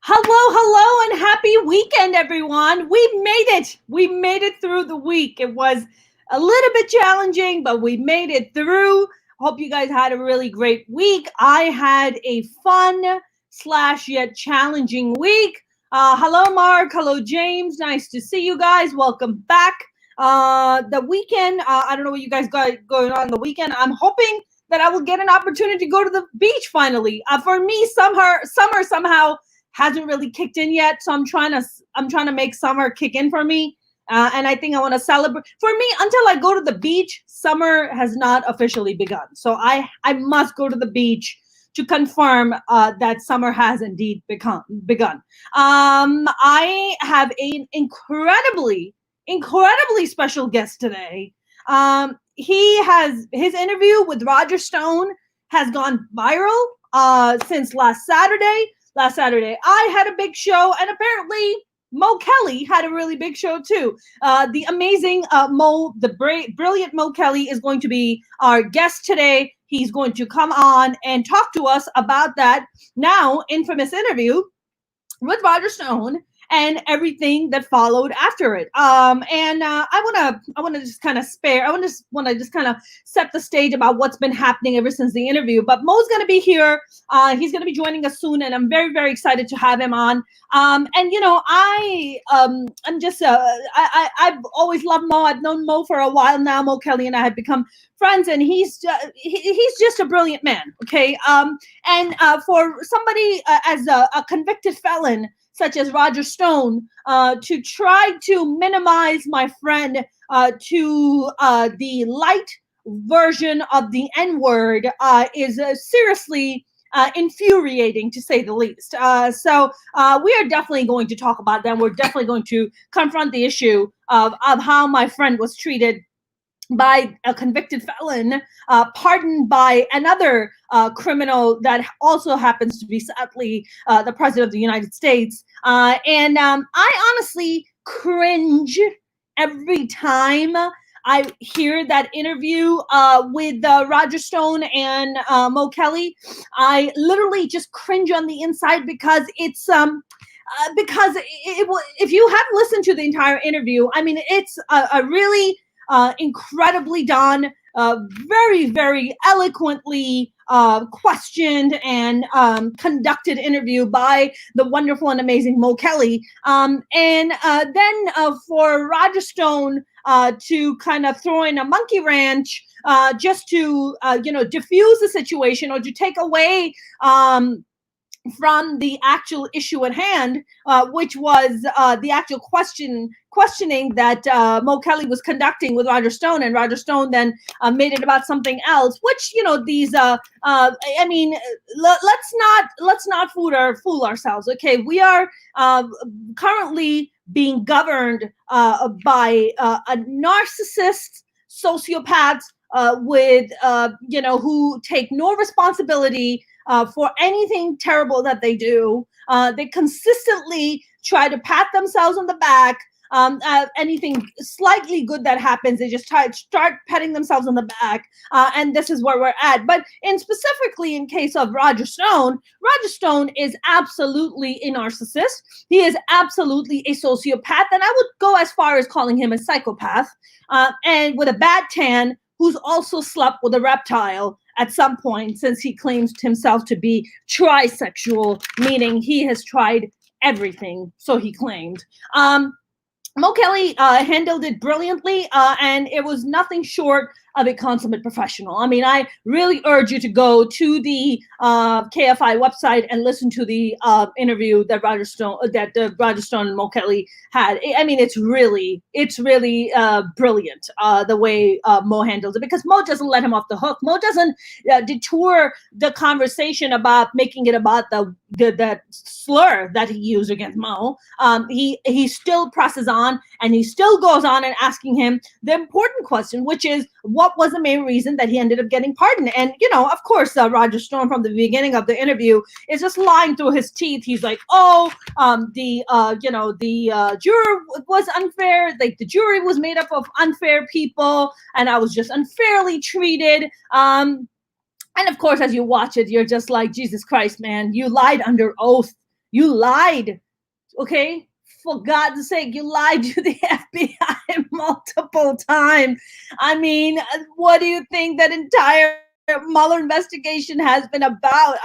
Hello, and happy weekend, everyone. We made it. We made it through the week. It was a little bit challenging, but we made it through. Hope you guys had a really great week. I had a fun slash yet challenging week. Hello, Mark. Hello, James. Nice to see you guys. Welcome back. The weekend, I don't know what you guys got going on the weekend. I'm hoping that I will get an opportunity to go to the beach finally. For me, summer somehow hasn't really kicked in yet, so I'm trying to make summer kick in for me. And I think I want to celebrate. For me, until I go to the beach, summer has not officially begun. So I must go to the beach to confirm that summer has indeed begun. I have an incredibly special guest today. He has his interview with Roger Stone has gone viral since last Saturday. I had a big show, and apparently Mo Kelly had a really big show too. The amazing brilliant Mo Kelly is going to be our guest today. He's going to come on and talk to us about that now infamous interview with Roger Stone and everything that followed after it. And I want to just kind of just kind of set the stage about what's been happening ever since the interview. But Mo's going to be here. He's going to be joining us soon, and I'm very, very excited to have him on. And I'm just I've always loved Mo. I've known Mo for a while now. Mo Kelly and I have become friends, and he's just a brilliant man. Okay. And for somebody as a convicted felon such as Roger Stone, to try to minimize my friend to the light version of the N-word is seriously infuriating, to say the least. So we are definitely going to talk about that. We're definitely going to confront the issue of how my friend was treated by a convicted felon, pardoned by another criminal that also happens to be, sadly, the president of the United States. And I honestly cringe every time I hear that interview with Roger Stone and Mo Kelly. I literally just cringe on the inside because because if you have listened to the entire interview, I mean, it's a really incredibly done, very, very eloquently questioned and conducted interview by the wonderful and amazing Mo Kelly. And then for Roger Stone to kind of throw in a monkey wrench just to, diffuse the situation or to take away from the actual issue at hand, which was the actual questioning that Mo Kelly was conducting with Roger Stone, and Roger Stone then made it about something else. Which these I mean, let's not fool ourselves. Okay, we are currently being governed by a narcissist, sociopath with who take no responsibility for anything terrible that they do. They consistently try to pat themselves on the back. Anything slightly good that happens, they just start patting themselves on the back. And this is where we're at. But specifically in case of Roger Stone is absolutely a narcissist. He is absolutely a sociopath. And I would go as far as calling him a psychopath. And with a bad tan, who's also slept with a reptile at some point, since he claims himself to be trisexual, meaning he has tried everything, so he claimed. Mo Kelly handled it brilliantly, and it was nothing short of a consummate professional. I mean, I really urge you to go to the KFI website and listen to the interview that Roger Stone and Mo Kelly had. I mean, it's really brilliant the way Mo handles it, because Mo doesn't let him off the hook. Mo doesn't detour the conversation about making it about that slur that he used against Mo. He still presses on, and he still goes on and asking him the important question, which is, what was the main reason that he ended up getting pardoned? And, of course, Roger Stone from the beginning of the interview is just lying through his teeth. He's like, the juror was unfair. Like, the jury was made up of unfair people, and I was just unfairly treated. And of course, as you watch it, you're just like, Jesus Christ, man, you lied under oath. You lied, okay? For God's sake, you lied to the FBI multiple times. I mean, what do you think that entire Mueller investigation has been about?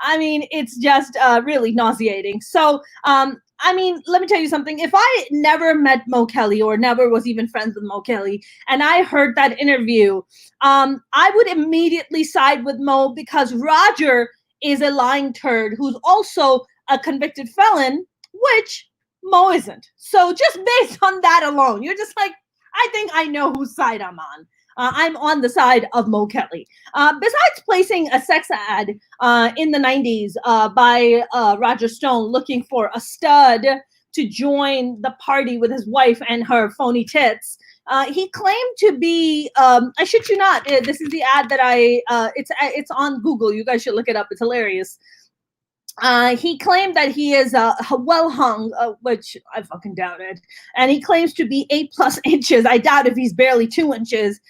I mean, it's just really nauseating. So, I mean, let me tell you something. If I never met Mo Kelly or never was even friends with Mo Kelly, and I heard that interview, I would immediately side with Mo because Roger is a lying turd who's also a convicted felon, which Mo isn't. So just based on that alone, you're just like, I think I know whose side I'm on. I'm on the side of Mo Kelly. Besides placing a sex ad in the 90s by Roger Stone looking for a stud to join the party with his wife and her phony tits, he claimed to be, I shit you not, this is the ad that it's on Google. You guys should look it up. It's hilarious. He claimed that he is well hung, which I fucking doubted. And he claims to be 8+ inches. I doubt if he's barely 2 inches.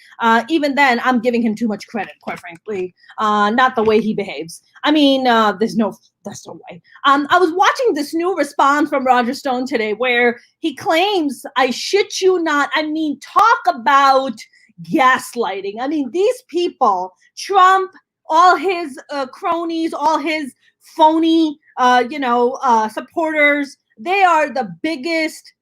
Even then, I'm giving him too much credit, quite frankly. Not the way he behaves. I mean, that's no way. I was watching this new response from Roger Stone today where he claims, I shit you not. I mean, talk about gaslighting. I mean, these people, Trump, all his cronies, all his phony, supporters. They are the biggest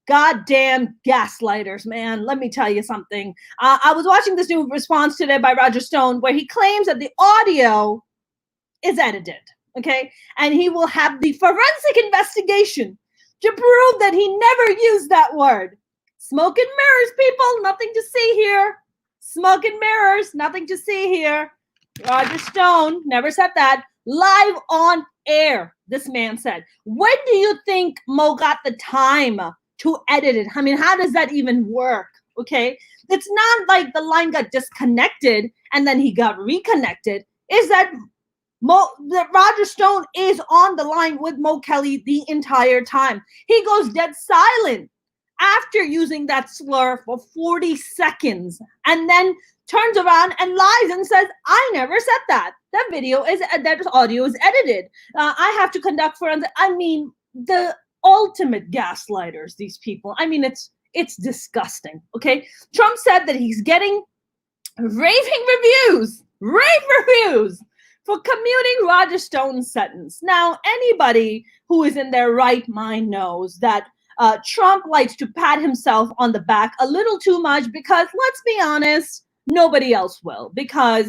goddamn gaslighters, man. Let me tell you something. I was watching this new response today by Roger Stone where he claims that the audio is edited, okay? And he will have the forensic investigation to prove that he never used that word. Smoke and mirrors, people. Nothing to see here. Smoke and mirrors. Nothing to see here. Roger Stone never said that. Live on air, this man said. When do you think Mo got the time to edit it? I mean, how does that even work? Okay. It's not like the line got disconnected and then he got reconnected. Is that Roger Stone is on the line with Mo Kelly the entire time. He goes dead silent after using that slur for 40 seconds and then turns around and lies and says, I never said that. That audio is edited. I have to conduct forensic. I mean, the ultimate gaslighters, these people. I mean, it's disgusting, okay? Trump said that he's getting rave reviews for commuting Roger Stone's sentence. Now, anybody who is in their right mind knows that Trump likes to pat himself on the back a little too much because, let's be honest, nobody else will, because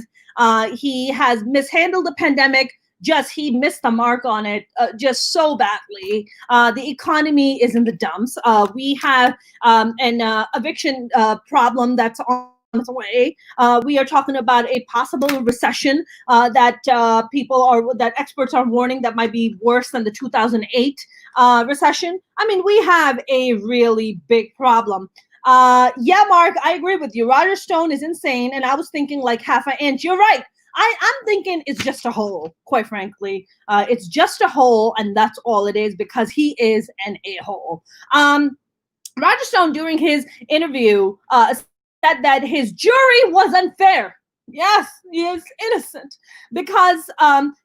he has mishandled the pandemic. He missed the mark on it just so badly. The economy is in the dumps. We have an eviction problem that's on its way. We are talking about a possible recession that experts are warning that might be worse than the 2008 recession. I mean, we have a really big problem. Yeah, Mark, I agree with you. Roger Stone is insane, and I was thinking like half an inch. You're right. I'm thinking it's just a hole, quite frankly. It's just a hole, and that's all it is, because he is an a-hole. Roger Stone, during his interview, said that his jury was unfair. Yes, he is innocent. Because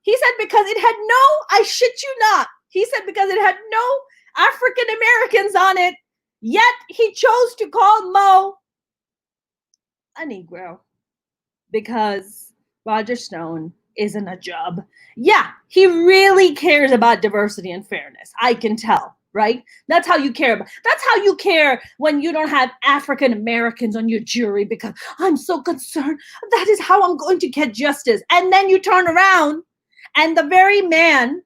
he said because it had I shit you not, he said because it had no African Americans on it, yet he chose to call Mo a Negro because Roger Stone isn't a job. Yeah, he really cares about diversity and fairness. I can tell, right? That's how you care. That's how you care when you don't have African Americans on your jury, because I'm so concerned. That is how I'm going to get justice. And then you turn around and the very man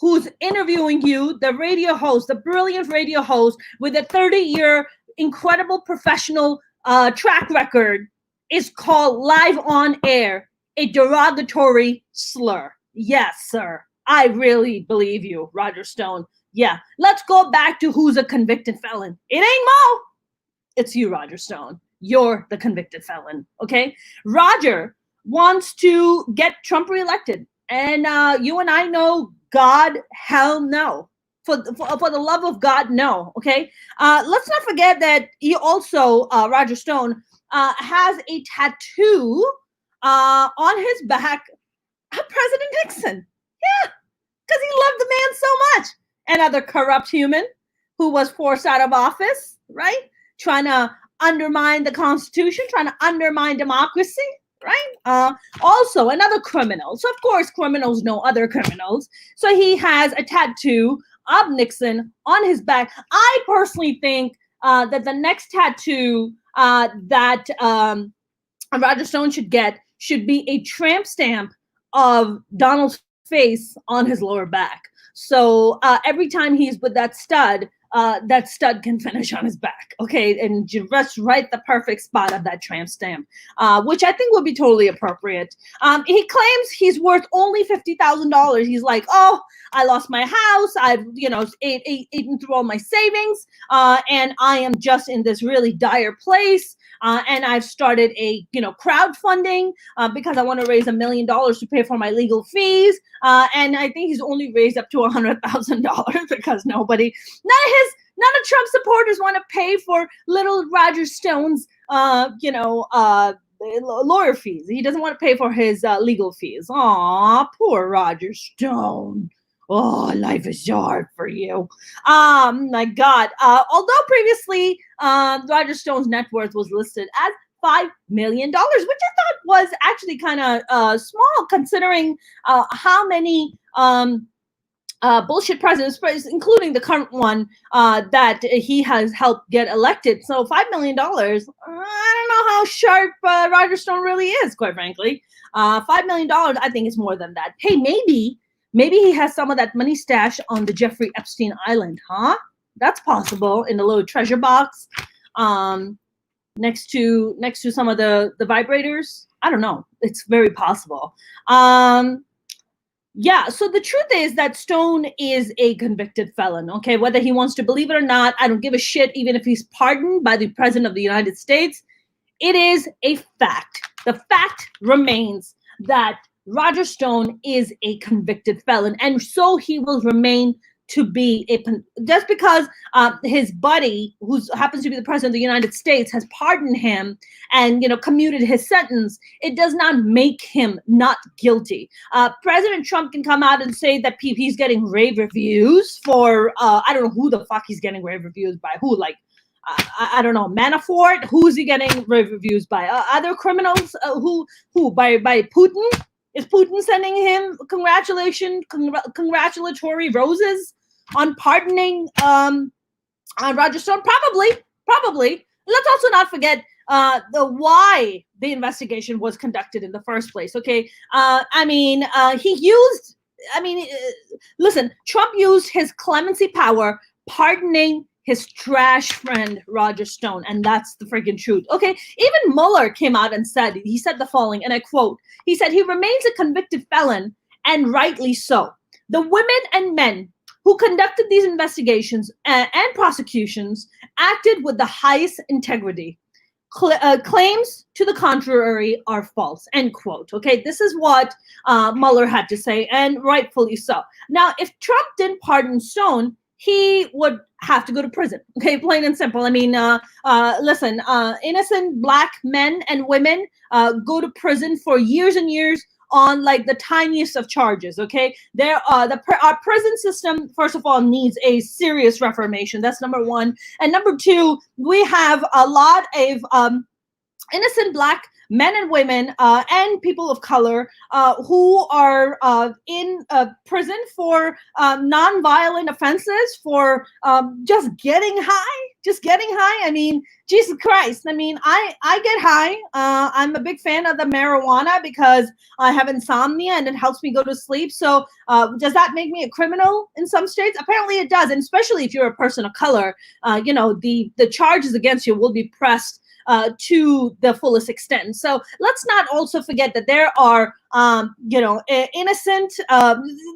who's interviewing you, the radio host, the brilliant radio host with a 30-year incredible professional track record, is called live on air a derogatory slur. Yes, sir. I really believe you, Roger Stone. Yeah. Let's go back to who's a convicted felon. It ain't Mo. It's you, Roger Stone. You're the convicted felon. Okay? Roger wants to get Trump reelected. And you and I know, God, hell no. For the love of God, no. Okay? Let's not forget that he also, Roger Stone, has a tattoo on his back of President Nixon. Yeah, because he loved the man so another corrupt human who was forced out of office, right? Trying to undermine the Constitution, trying to undermine democracy, right? Also, another criminal. So, of course, criminals know other criminals. So, he has a tattoo of Nixon on his back. I personally think that the next tattoo that Roger Stone should get should be a tramp stamp of Donald's face on his lower back. So every time he's with that stud can finish on his back, okay, and just right the perfect spot of that tramp stamp, which I think would be totally appropriate. He claims he's worth only $50,000. He's like, oh, I lost my house. I've eaten through all my savings, and I am just in this really dire place. And I've started a crowdfunding because I want to raise $1 million to pay for my legal fees. And I think he's only raised up to $100,000 because none of Trump's supporters want to pay for little Roger Stone's lawyer fees. He doesn't want to pay for his legal fees. Aw, poor Roger Stone. Oh, life is so hard for you. My God. Although previously Roger Stone's net worth was listed as $5 million, which I thought was actually kind of small considering how many bullshit presidents, including the current one, that he has helped get elected. So $5 million, I don't know how sharp Roger Stone really is, quite frankly. $5 million, I think is more than that. Hey, maybe he has some of that money stashed on the Jeffrey Epstein Island, huh? That's possible, in the little treasure box next to some of the vibrators. I don't know. It's very possible. Yeah, so the truth is that Stone is a convicted felon, okay? Whether he wants to believe it or not, I don't give a shit, even if he's pardoned by the President of the United States. It is a fact. The fact remains that Roger Stone is a convicted felon, and so he will remain to be just because his buddy, who happens to be the president of the United States, has pardoned him and commuted his sentence. It does not make him not guilty. President Trump can come out and say that he's getting rave reviews for I don't know who the fuck he's getting rave reviews by. Who, like I don't know, Manafort? Who's he getting rave reviews by? Other criminals? Who by Putin? Is Putin sending him congratulatory roses on pardoning Roger Stone? Probably. Let's also not forget the why the investigation was conducted in the first place. Okay, listen, Trump used his clemency power pardoning his trash friend Roger Stone, and that's the freaking truth. Okay, even Mueller came out and said the following, and I quote, he said, he remains a convicted felon, and rightly so. The women and men who conducted these investigations and prosecutions acted with the highest integrity. Claims to the contrary are false, end quote. Okay, this is what Mueller had to say, and rightfully so. Now, if Trump didn't pardon Stone, he would have to go to prison. Okay, plain and simple. I mean, listen, innocent black men and women go to prison for years and years on like the tiniest of charges. Okay, our prison system, first of all, needs a serious reformation. That's number one. And number two, we have a lot of innocent black men and women and people of color who are in prison for non-violent offenses, for just getting high. I mean, Jesus Christ. I mean, I get high. I'm a big fan of the marijuana because I have insomnia and it helps me go to sleep. So does that make me a criminal in some states? Apparently it does. And especially if you're a person of color, the charges against you will be pressed to the fullest extent. So let's not also forget that there are, innocent,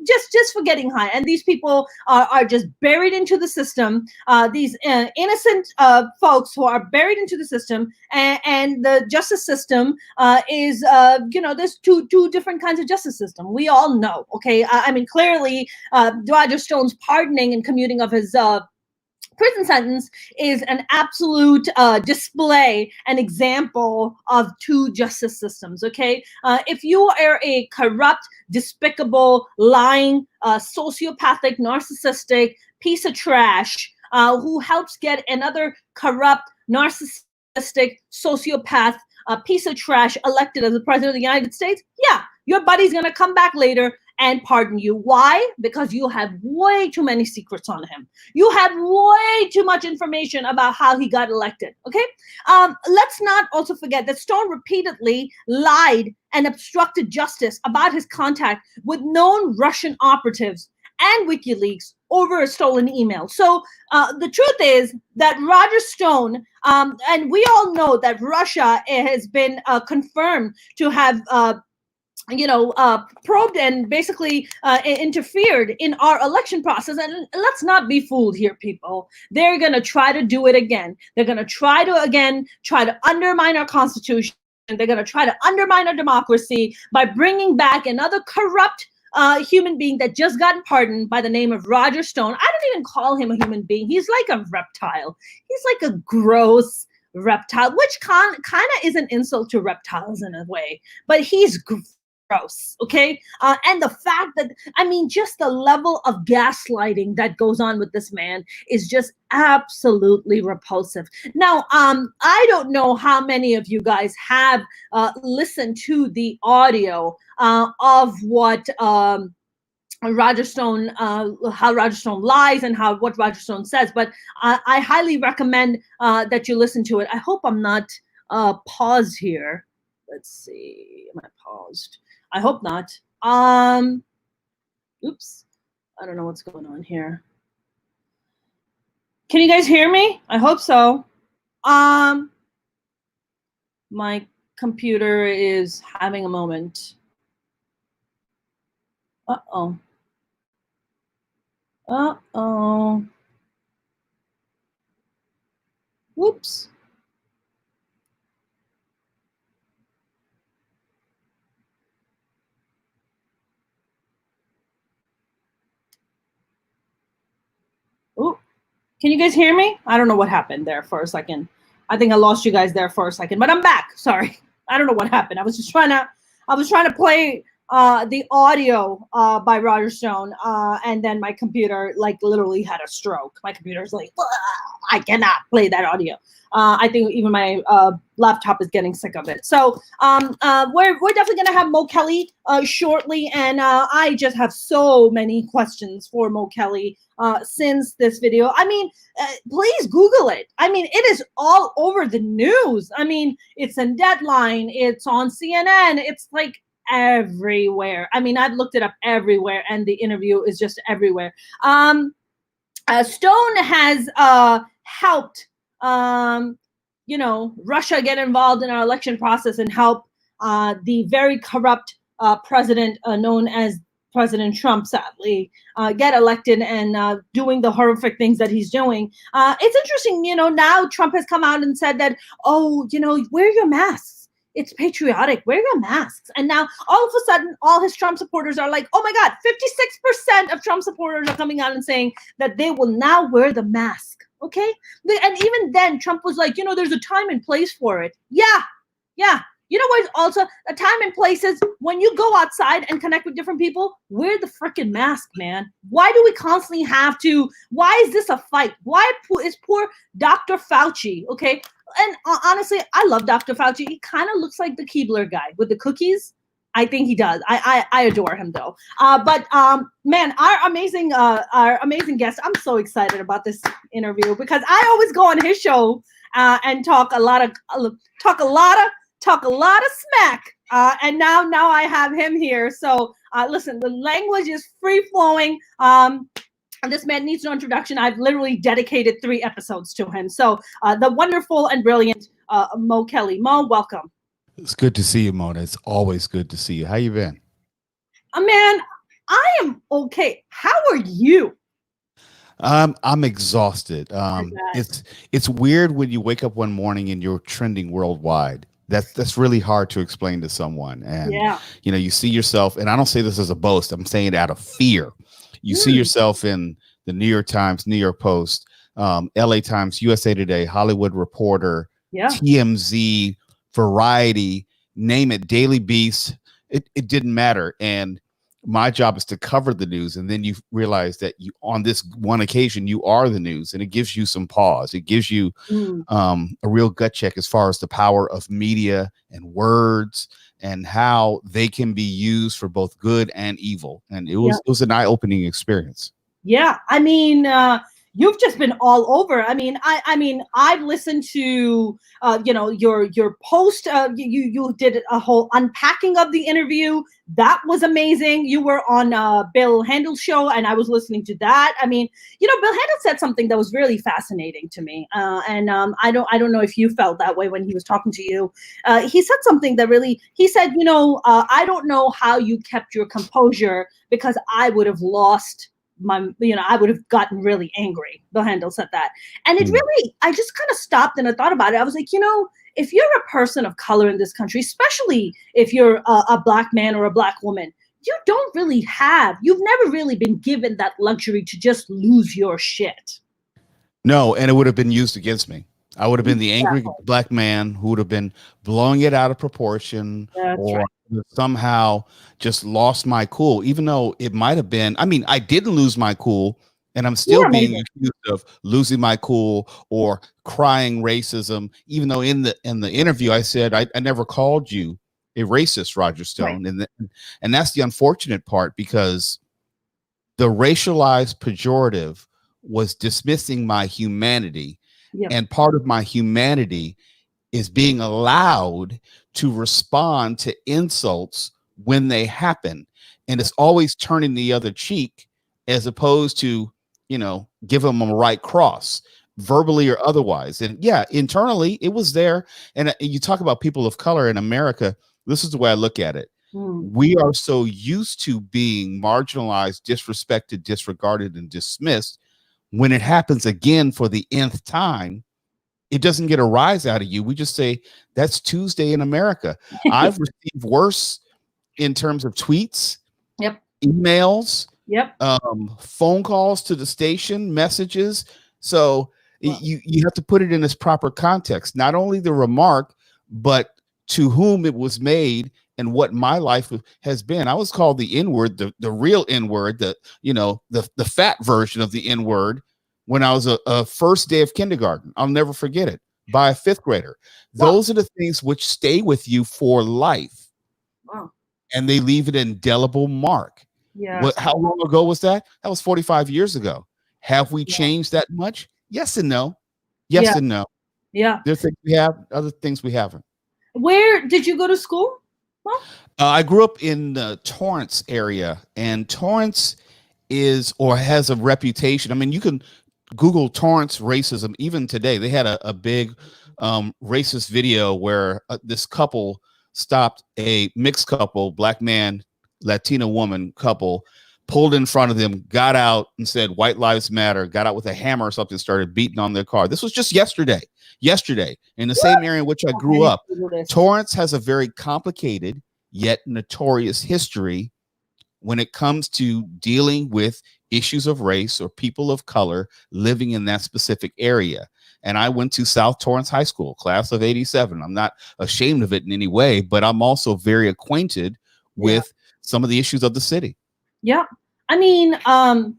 just for getting high. And these people are just buried into the system. These innocent folks who are buried into the system, and the justice system is, there's two different kinds of justice system. We all know, okay? I mean, clearly, Roger Stone's pardoning and commuting of his prison sentence is an absolute display, an example of two justice systems, okay? If you are a corrupt, despicable, lying, sociopathic, narcissistic piece of trash who helps get another corrupt, narcissistic, sociopath, piece of trash elected as the president of the United States, yeah, your buddy's going to come back later and pardon you. Why? Because you have way too many secrets on him. You have way too much information about how he got elected. Okay. Let's not also forget that Stone repeatedly lied and obstructed justice about his contact with known Russian operatives and WikiLeaks over a stolen email. So the truth is that Roger Stone, and we all know that Russia has been confirmed to have probed and basically interfered in our election process. And let's not be fooled here, people. They're going to try to do it again. They're going to try to undermine our Constitution. They're going to try to undermine our democracy by bringing back another corrupt human being that just got pardoned by the name of Roger Stone. I don't even call him a human being. He's like a reptile. He's like a gross reptile, which kind of is an insult to reptiles in a way, but he's gross, okay? And the fact that, I mean, just the level of gaslighting that goes on with this man is just absolutely repulsive. Now, I don't know how many of you guys have listened to the audio of what Roger Stone, how Roger Stone lies and what Roger Stone says, but I highly recommend that you listen to it. I hope I'm not paused here. Let's see, am I paused? I hope not. Oops, I don't know what's going on here. Can you guys hear me? I hope so. My computer is having a moment. Uh-oh. Uh-oh. Whoops. Ooh. Can you guys hear me? I don't know what happened there for a second. I think I lost you guys there for a second, but I'm back. Sorry. I don't know what happened. I was trying to play the audio by Roger Stone, and then my computer like literally had a stroke. My computer's like, I cannot play that audio. I think even my laptop is getting sick of it. So we're definitely gonna have Mo Kelly shortly, and I just have so many questions for Mo Kelly since this video. I mean, please Google it. I mean, it is all over the news. I mean, it's in Deadline, it's on CNN, it's like everywhere. I mean, I've looked it up everywhere, and the interview is just everywhere. Stone has helped Russia get involved in our election process and help the very corrupt president known as President Trump, sadly, get elected and doing the horrific things that he's doing. It's interesting, now Trump has come out and said that, wear your masks. It's patriotic. Wear your masks. And now all of a sudden, all his Trump supporters are like, oh my God, 56% of Trump supporters are coming out and saying that they will now wear the mask. Okay. And even then, Trump was like, there's a time and place for it. Yeah. You know what? Also, a time and place is when you go outside and connect with different people, wear the freaking mask, man. Why do we constantly have to? Why is this a fight? Why is poor Dr. Fauci? Okay. And honestly, I love Dr. Fauci. He kind of looks like the Keebler guy with the cookies. I think he does. I adore him though. But man, our amazing guest. I'm so excited about this interview because I always go on his show and talk a lot of smack. And now I have him here. So listen, the language is free flowing. And this man needs no introduction. I've literally dedicated 3 episodes to him. So the wonderful and brilliant Mo Kelly. Mo, welcome. It's good to see you, Mona. It's always good to see you. How you been? Man, I am okay. How are you? I'm exhausted. It's weird when you wake up one morning and you're trending worldwide. That's really hard to explain to someone. And you see yourself, and I don't say this as a boast. I'm saying it out of fear. You see yourself in the New York Times, New York Post, LA Times, USA Today, Hollywood Reporter, TMZ, Variety, name it, Daily Beast. It didn't matter. And my job is to cover the news. And then you realize that you, on this one occasion, you are the news, and it gives you some pause. It gives you a real gut check as far as the power of media and words and how they can be used for both good and evil. And it was an eye-opening experience. Yeah. I mean, you've just been all over. I mean, I've listened to, your post. You did a whole unpacking of the interview. That was amazing. You were on Bill Handel's show, and I was listening to that. I mean, Bill Handel said something that was really fascinating to me, and I don't know if you felt that way when he was talking to you. He said something that really. He said, I don't know how you kept your composure, because I would have lost I would have gotten really angry. Bill Handel said that. And it really, I just kind of stopped and I thought about it. I was like, if you're a person of color in this country, especially if you're a black man or a black woman, you've never really been given that luxury to just lose your shit. No, and it would have been used against me. I would have been the angry black man who would have been blowing it out of proportion, or somehow just lost my cool, even though it might have been. I mean, I didn't lose my cool, and I'm still being accused of losing my cool or crying racism, even though in the interview I said I never called you a racist, Roger Stone. And that's the unfortunate part, because the racialized pejorative was dismissing my humanity. And part of my humanity is being allowed to respond to insults when they happen. And it's always turning the other cheek, as opposed to, give them a right cross, verbally or otherwise. And internally it was there. And you talk about people of color in America. This is the way I look at it. We are so used to being marginalized, disrespected, disregarded, and dismissed. When it happens again for the nth time, it doesn't get a rise out of you. We just say, that's Tuesday in America. I've received worse in terms of tweets, emails, phone calls to the station, messages. So you have to put it in its proper context, not only the remark, but to whom it was made and what my life has been. I was called the N-word, the real N-word, the fat version of the N-word, when I was a first day of kindergarten. I'll never forget it, by a fifth grader. Those are the things which stay with you for life. And they leave an indelible mark. How long ago was that? That was 45 years ago. Have we changed that much? Yes and no. Yes and no. There are things we have, other things we haven't. Where did you go to school? I grew up in the Torrance area, and Torrance has a reputation. I mean, you can Google Torrance racism even today. They had a big racist video where this couple stopped a mixed couple, black man, Latina woman couple, pulled in front of them, got out and said, "White Lives Matter," got out with a hammer or something, started beating on their car. This was just yesterday in the same area in which I grew up. Torrance has a very complicated yet notorious history when it comes to dealing with issues of race or people of color living in that specific area. And I went to South Torrance High School, class of 87. I'm not ashamed of it in any way, but I'm also very acquainted with some of the issues of the city. Yeah. I mean, I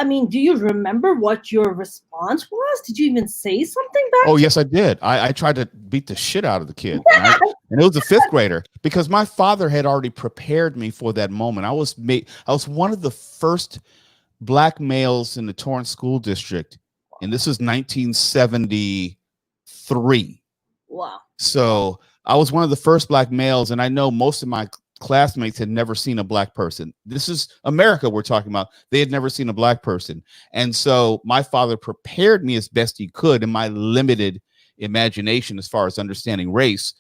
mean, do you remember what your response was? Did you even say something back? Oh, yes, I did. I tried to beat the shit out of the kid. Right? And it was a fifth grader, because my father had already prepared me for that moment. I was one of the first black males in the Torrance School District. And this is 1973. Wow. So I was one of the first black males. And I know most of my classmates had never seen a black person. This is America we're talking about. They had never seen a black person. And so my father prepared me as best he could, in my limited imagination as far as understanding race,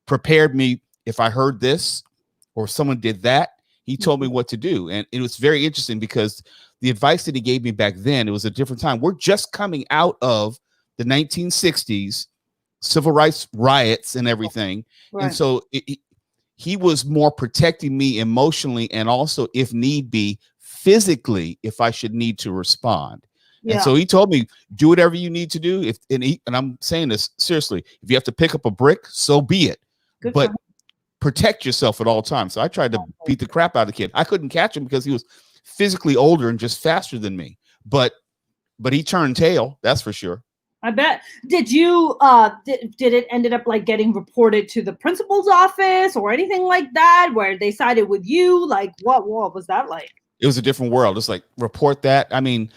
prepared me. If I heard this or someone did that, he told me what to do. And it was very interesting, because the advice that he gave me back then, it was a different time. We're just coming out of the 1960s civil rights riots and everything. Right. And so he was more protecting me emotionally, and also, if need be, physically, if I should need to respond. And so he told me, do whatever you need to do. And I'm saying this seriously, if you have to pick up a brick, so be it. But protect yourself at all times. So I tried to beat the crap out of the kid. I couldn't catch him because he was physically older and just faster than me. But he turned tail, that's for sure. I bet. Did you did it ended up like getting reported to the principal's office or anything like that, where they sided with you? Like what was that like? It was a different world. It's like, report that. I mean,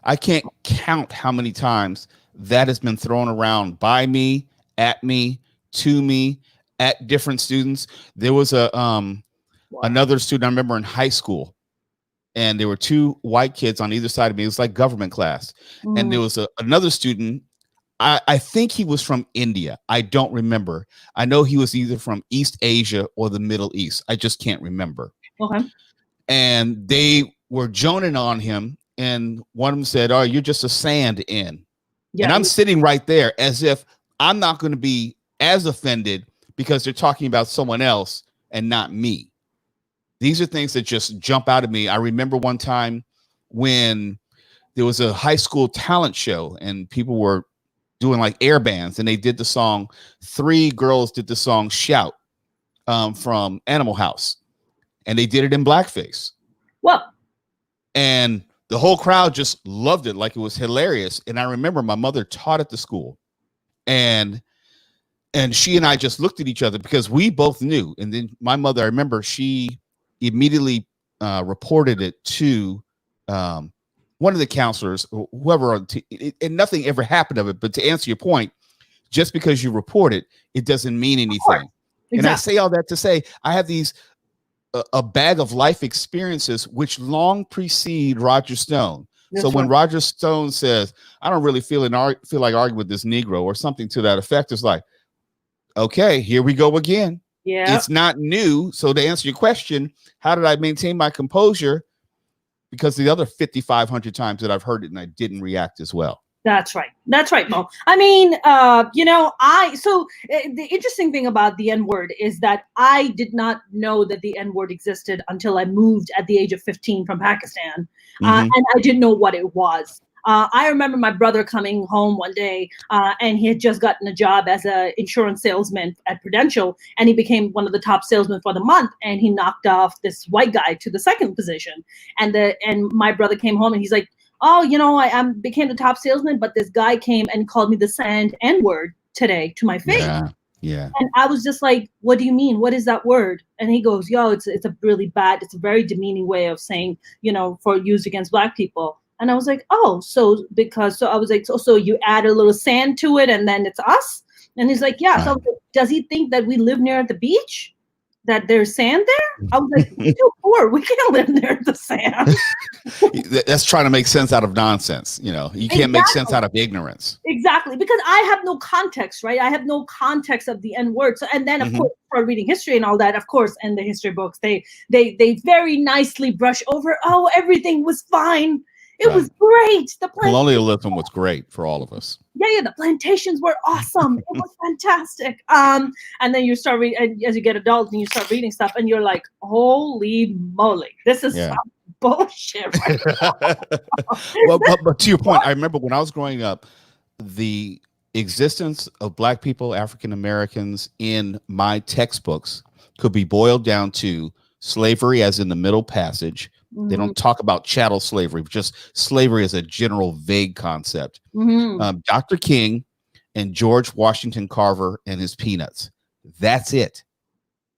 I can't count how many times that has been thrown around by me, at me, to me, at different students. There was another student I remember in high school, and there were two white kids on either side of me. It was like government class. And there was another student. I think he was from India. I don't remember. I know he was either from East Asia or the Middle East. I just can't remember. Okay. And they were joning on him. And one of them said, "Oh, you're just a stand-in." Yeah. And I'm sitting right there as if I'm not going to be as offended because they're talking about someone else and not me. These are things that just jump out at me. I remember one time when there was a high school talent show and people were doing like air bands, and they did the song. 3 girls did the song "Shout" from Animal House, and they did it in blackface. Well, and the whole crowd just loved it, like it was hilarious. And I remember my mother taught at the school, and she and I just looked at each other because we both knew. And then my mother, I remember she immediately reported it to one of the counselors, whoever, and nothing ever happened of it. But to answer your point, just because you report it, it doesn't mean anything. Exactly. And I say all that to say I have these a bag of life experiences which long precede Roger Stone. That's so when Roger Stone says, "I don't really feel like arguing with this Negro," or something to that effect, it's like, okay, here we go again. Yeah, it's not new. So to answer your question, how did I maintain my composure? Because the other 5,500 times that I've heard it and I didn't react as well. That's right. That's right, Mo. I mean, so the interesting thing about the N-word is that I did not know that the N-word existed until I moved at the age of 15 from Pakistan. And I didn't know what it was. I remember my brother coming home one day and he had just gotten a job as an insurance salesman at Prudential, and he became one of the top salesmen for the month, and he knocked off this white guy to the second position. And my brother came home and he's like, "Oh, I became the top salesman, but this guy came and called me the sand N-word today to my face." Yeah. And I was just like, "What do you mean? What is that word?" And he goes, "Yo, it's a really bad, it's a very demeaning way of saying, for used against black people." And I was like, "Oh, so I was like, so you add a little sand to it and then it's us?" And he's like, "Yeah." So I was like, does he think that we live near the beach? That there's sand there? I was like, we're too poor. We can't live near the sand. That's trying to make sense out of nonsense. You can't make sense out of ignorance. Exactly. Because I have no context, right? I have no context of the N-word. So, and then of course, for reading history and all that, of course, and the history books, they very nicely brush over, "Oh, everything was fine. It was great. The colonialism was great for all of us." Yeah, the plantations were awesome. It was fantastic. And then you start reading, as you get adult, and you start reading stuff, and you're like, "Holy moly, this is some bullshit." Right Well, but to your point, I remember when I was growing up, the existence of Black people, African Americans, in my textbooks could be boiled down to slavery, as in the Middle Passage. They don't talk about chattel slavery, just slavery as a general vague concept. Dr. King and George Washington Carver and his peanuts. That's it.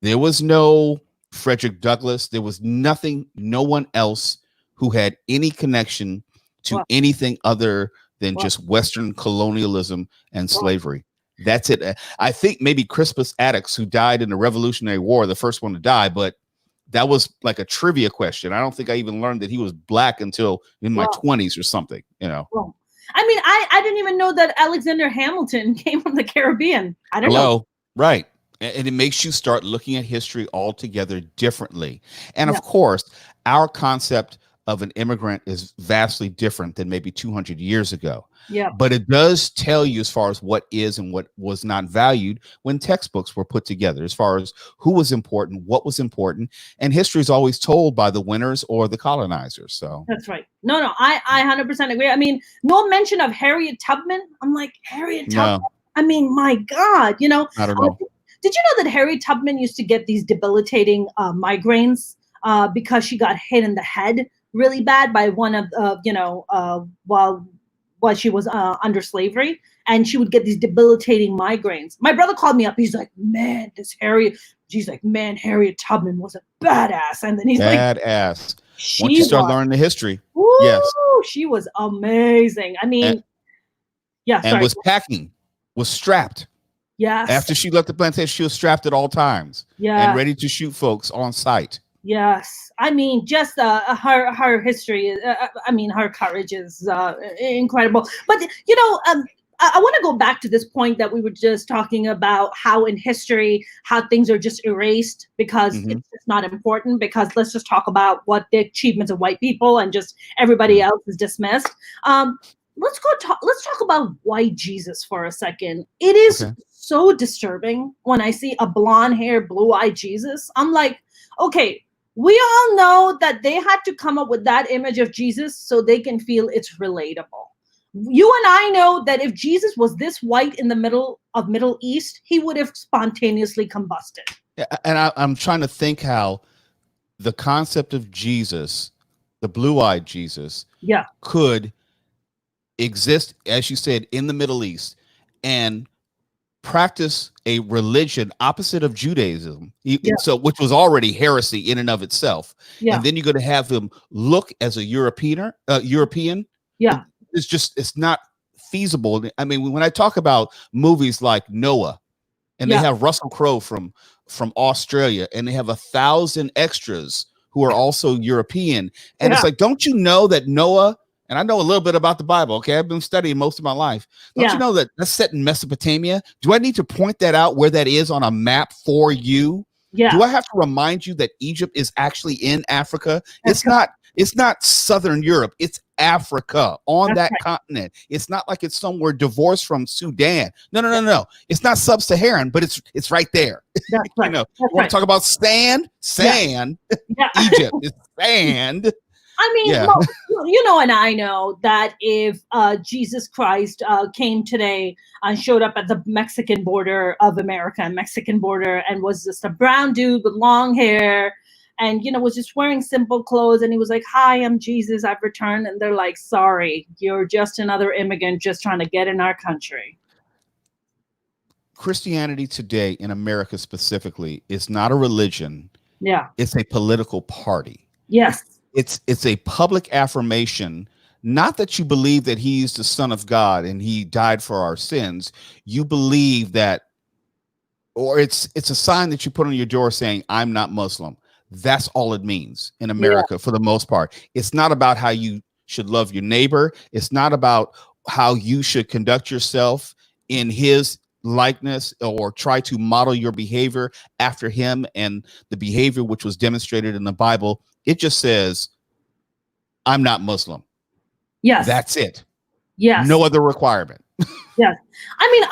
There was no Frederick Douglass. There was nothing, no one else who had any connection to anything other than just Western colonialism and slavery. That's it. I think maybe Crispus Attucks, who died in the Revolutionary War, the first one to die, but that was like a trivia question. I don't think I even learned that he was Black until in my 20s or something, I mean, I didn't even know that Alexander Hamilton came from the Caribbean. I don't know. Right. And it makes you start looking at history altogether differently. And of course, our concept of an immigrant is vastly different than maybe 200 years ago. Yeah. But it does tell you as far as what is and what was not valued when textbooks were put together, as far as who was important, what was important. And history is always told by the winners or the colonizers. So that's right. No, I 100% agree. I mean, no mention of Harriet Tubman. I'm like, Harriet Tubman. No. I mean, my God, you know, I don't know. Did you know that Harriet Tubman used to get these debilitating migraines because she got hit in the head really bad by one of, while she was under slavery, and she would get these debilitating migraines. My brother called me up. He's like, man, Harriet Tubman was a badass. And then he's badass. Once you start learning the history. Woo, yes. She was amazing. I mean, and was strapped. Yes. After she left the plantation, she was strapped at all times. Yeah. And ready to shoot folks on sight. Yes. I mean, just her history. I mean, her courage is incredible. But, you know, I want to go back to this point that we were just talking about, how in history, how things are just erased because it's just not important, because let's just talk about what the achievements of white people and just everybody else is dismissed. Let's talk about white Jesus for a second. It is so disturbing when I see a blonde hair, blue-eyed Jesus. I'm like, okay, we all know that they had to come up with that image of Jesus so they can feel it's relatable. You and I know that if Jesus was this white in the Middle East, he would have spontaneously combusted. Yeah, and I'm trying to think how the concept of Jesus, the blue-eyed Jesus, could exist, as you said, in the Middle East and practice a religion opposite of Judaism, so which was already heresy in and of itself. And then you're going to have him look as a European. It's not feasible. I mean, when I talk about movies like Noah, and they have Russell Crowe from Australia, and they have 1,000 extras who are also European, and it's like, don't you know that Noah? And I know a little bit about the Bible. Okay, I've been studying most of my life. Don't you know that that's set in Mesopotamia? Do I need to point that out where that is on a map for you? Yeah. Do I have to remind you that Egypt is actually in Africa? It's not Southern Europe. It's Africa on that continent. It's not like it's somewhere divorced from Sudan. No. It's not sub-Saharan, but it's right there. That's right. You want to talk about sand? Egypt is sand. I mean, well, you know, and I know that if Jesus Christ came today and showed up at the Mexican border of America and Mexican border and was just a brown dude with long hair and, you know, was just wearing simple clothes. And he was like, hi, I'm Jesus. I've returned. And they're like, sorry, you're just another immigrant just trying to get in our country. Christianity today in America specifically is not a religion. Yeah. It's a political party. Yes. It's a public affirmation, not that you believe that he's the Son of God and he died for our sins. You believe that, or it's a sign that you put on your door saying, I'm not Muslim. That's all it means in America for the most part. It's not about how you should love your neighbor. It's not about how you should conduct yourself in his likeness or try to model your behavior after him and the behavior which was demonstrated in the Bible. It just says, I'm not Muslim. Yes. That's it. Yes. No other requirement. Yes. I mean,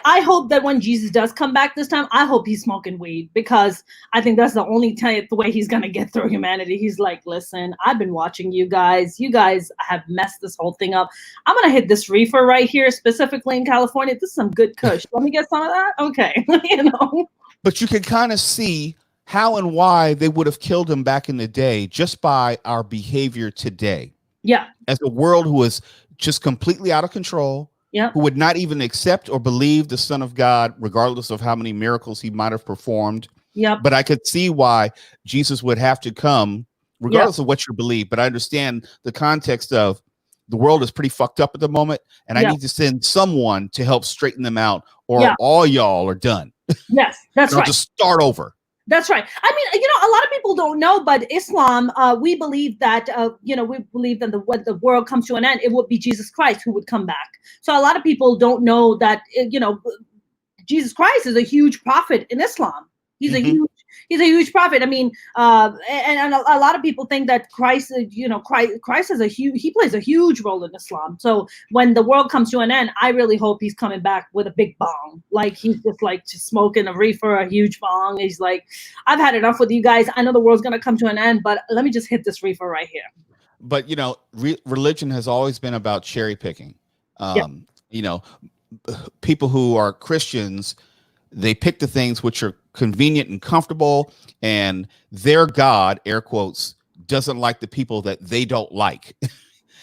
I hope that when Jesus does come back this time, I hope he's smoking weed, because I think that's the only the way he's going to get through humanity. He's like, listen, I've been watching you guys. You guys have messed this whole thing up. I'm going to hit this reefer right here, specifically in California. This is some good kush. Let me get some of that. Okay. You know, but you can kind of see how and why they would have killed him back in the day just by our behavior today. Yeah. As a world who is just completely out of control, who would not even accept or believe the Son of God, regardless of how many miracles he might have performed. Yeah. But I could see why Jesus would have to come, regardless of what you believe. But I understand the context of the world is pretty fucked up at the moment, and I need to send someone to help straighten them out, or all y'all are done. Yes, that's right. I'll just start over. That's right. I mean, you know, a lot of people don't know, but Islam, we believe that, when the world comes to an end, it would be Jesus Christ who would come back. So a lot of people don't know that, Jesus Christ is a huge prophet in Islam. He's a huge He's a huge prophet. I mean, and a lot of people think that Christ, Christ is he plays a huge role in Islam. So when the world comes to an end, I really hope he's coming back with a big bong. Like he's just smoking a reefer, a huge bong. He's like, I've had enough with you guys. I know the world's going to come to an end, but let me just hit this reefer right here. But, religion has always been about cherry picking. People who are Christians, they pick the things which are convenient and comfortable, and their God, air quotes, doesn't like the people that they don't like.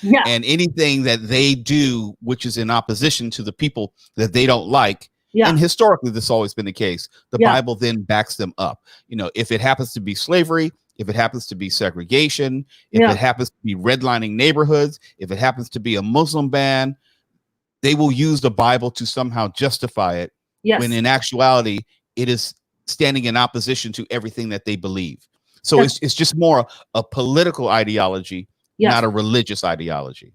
Yeah. And anything that they do, which is in opposition to the people that they don't like. Yeah. And historically, this has always been the case. The Bible then backs them up. If it happens to be slavery, if it happens to be segregation, if it happens to be redlining neighborhoods, if it happens to be a Muslim ban, they will use the Bible to somehow justify it. Yes. When in actuality, it is standing in opposition to everything that they believe. So it's just more a political ideology, not a religious ideology.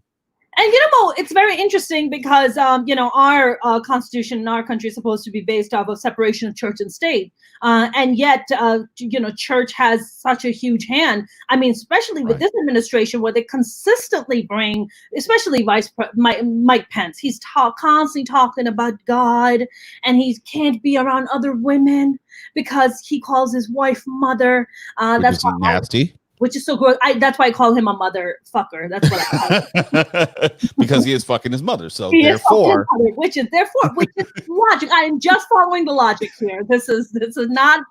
And it's very interesting because our constitution in our country is supposed to be based off of separation of church and state, and yet church has such a huge hand. I mean, especially with this administration, where they consistently bring, especially Mike Pence, he's constantly talking about God, and he can't be around other women because he calls his wife mother. That's nasty. Which is so gross. That's why I call him a motherfucker. That's what I call him. Because he is fucking his mother. So therefore, which is logic. I am just following the logic here. This is not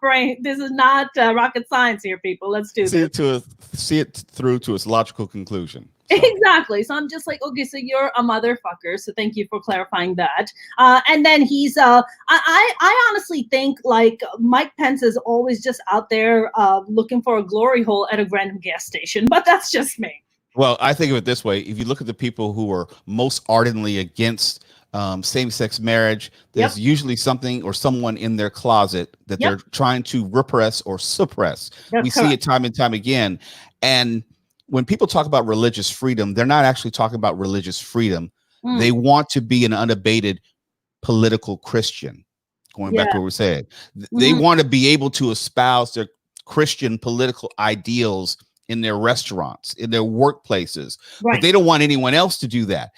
rocket science here, people. Let's do this. See it through to its logical conclusion. So. Exactly. So I'm just like, okay, so you're a motherfucker. So thank you for clarifying that. And then he's, I honestly think like Mike Pence is always just out there looking for a glory hole at a random gas station. But that's just me. Well, I think of it this way. If you look at the people who are most ardently against same-sex marriage, there's usually something or someone in their closet that they're trying to repress or suppress. We see it time and time again. And when people talk about religious freedom, they're not actually talking about religious freedom. They want to be an unabated political Christian. Going back to what we're saying, they want to be able to espouse their Christian political ideals in their restaurants, in their workplaces, but they don't want anyone else to do that.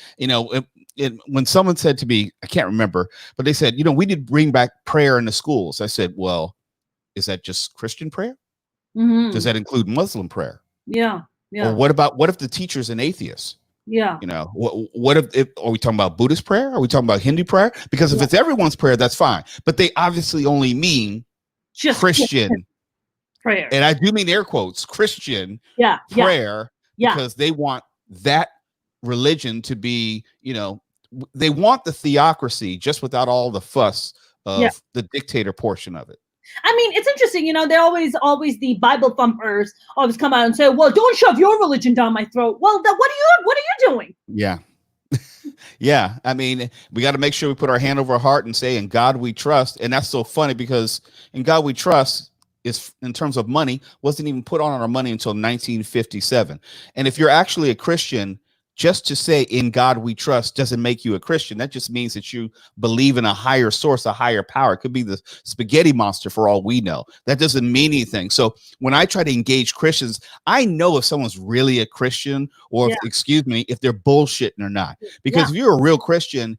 When someone said to me, I can't remember, but they said, we need to bring back prayer in the schools. I said, well, is that just Christian prayer? Does that include Muslim prayer? Yeah. Or what if the teacher's an atheist? Yeah. What if are we talking about Buddhist prayer? Are we talking about Hindu prayer? Because if it's everyone's prayer, that's fine. But they obviously only mean just Christian prayer. And I do mean air quotes, Christian prayer, because they want that religion to be, they want the theocracy just without all the fuss of the dictator portion of it. I mean, it's interesting, they're always the Bible thumpers always come out and say, well, don't shove your religion down my throat. Well, what are you doing? Yeah. Yeah. I mean, we got to make sure we put our hand over our heart and say, in God we trust. And that's so funny because in God we trust is, in terms of money, wasn't even put on our money until 1957. And if you're actually a Christian, just to say in God we trust doesn't make you a Christian. That just means that you believe in a higher source, a higher power. It could be the spaghetti monster for all we know. That doesn't mean anything. So when I try to engage Christians, I know if someone's really a Christian or, if they're bullshitting or not. Because if you're a real Christian,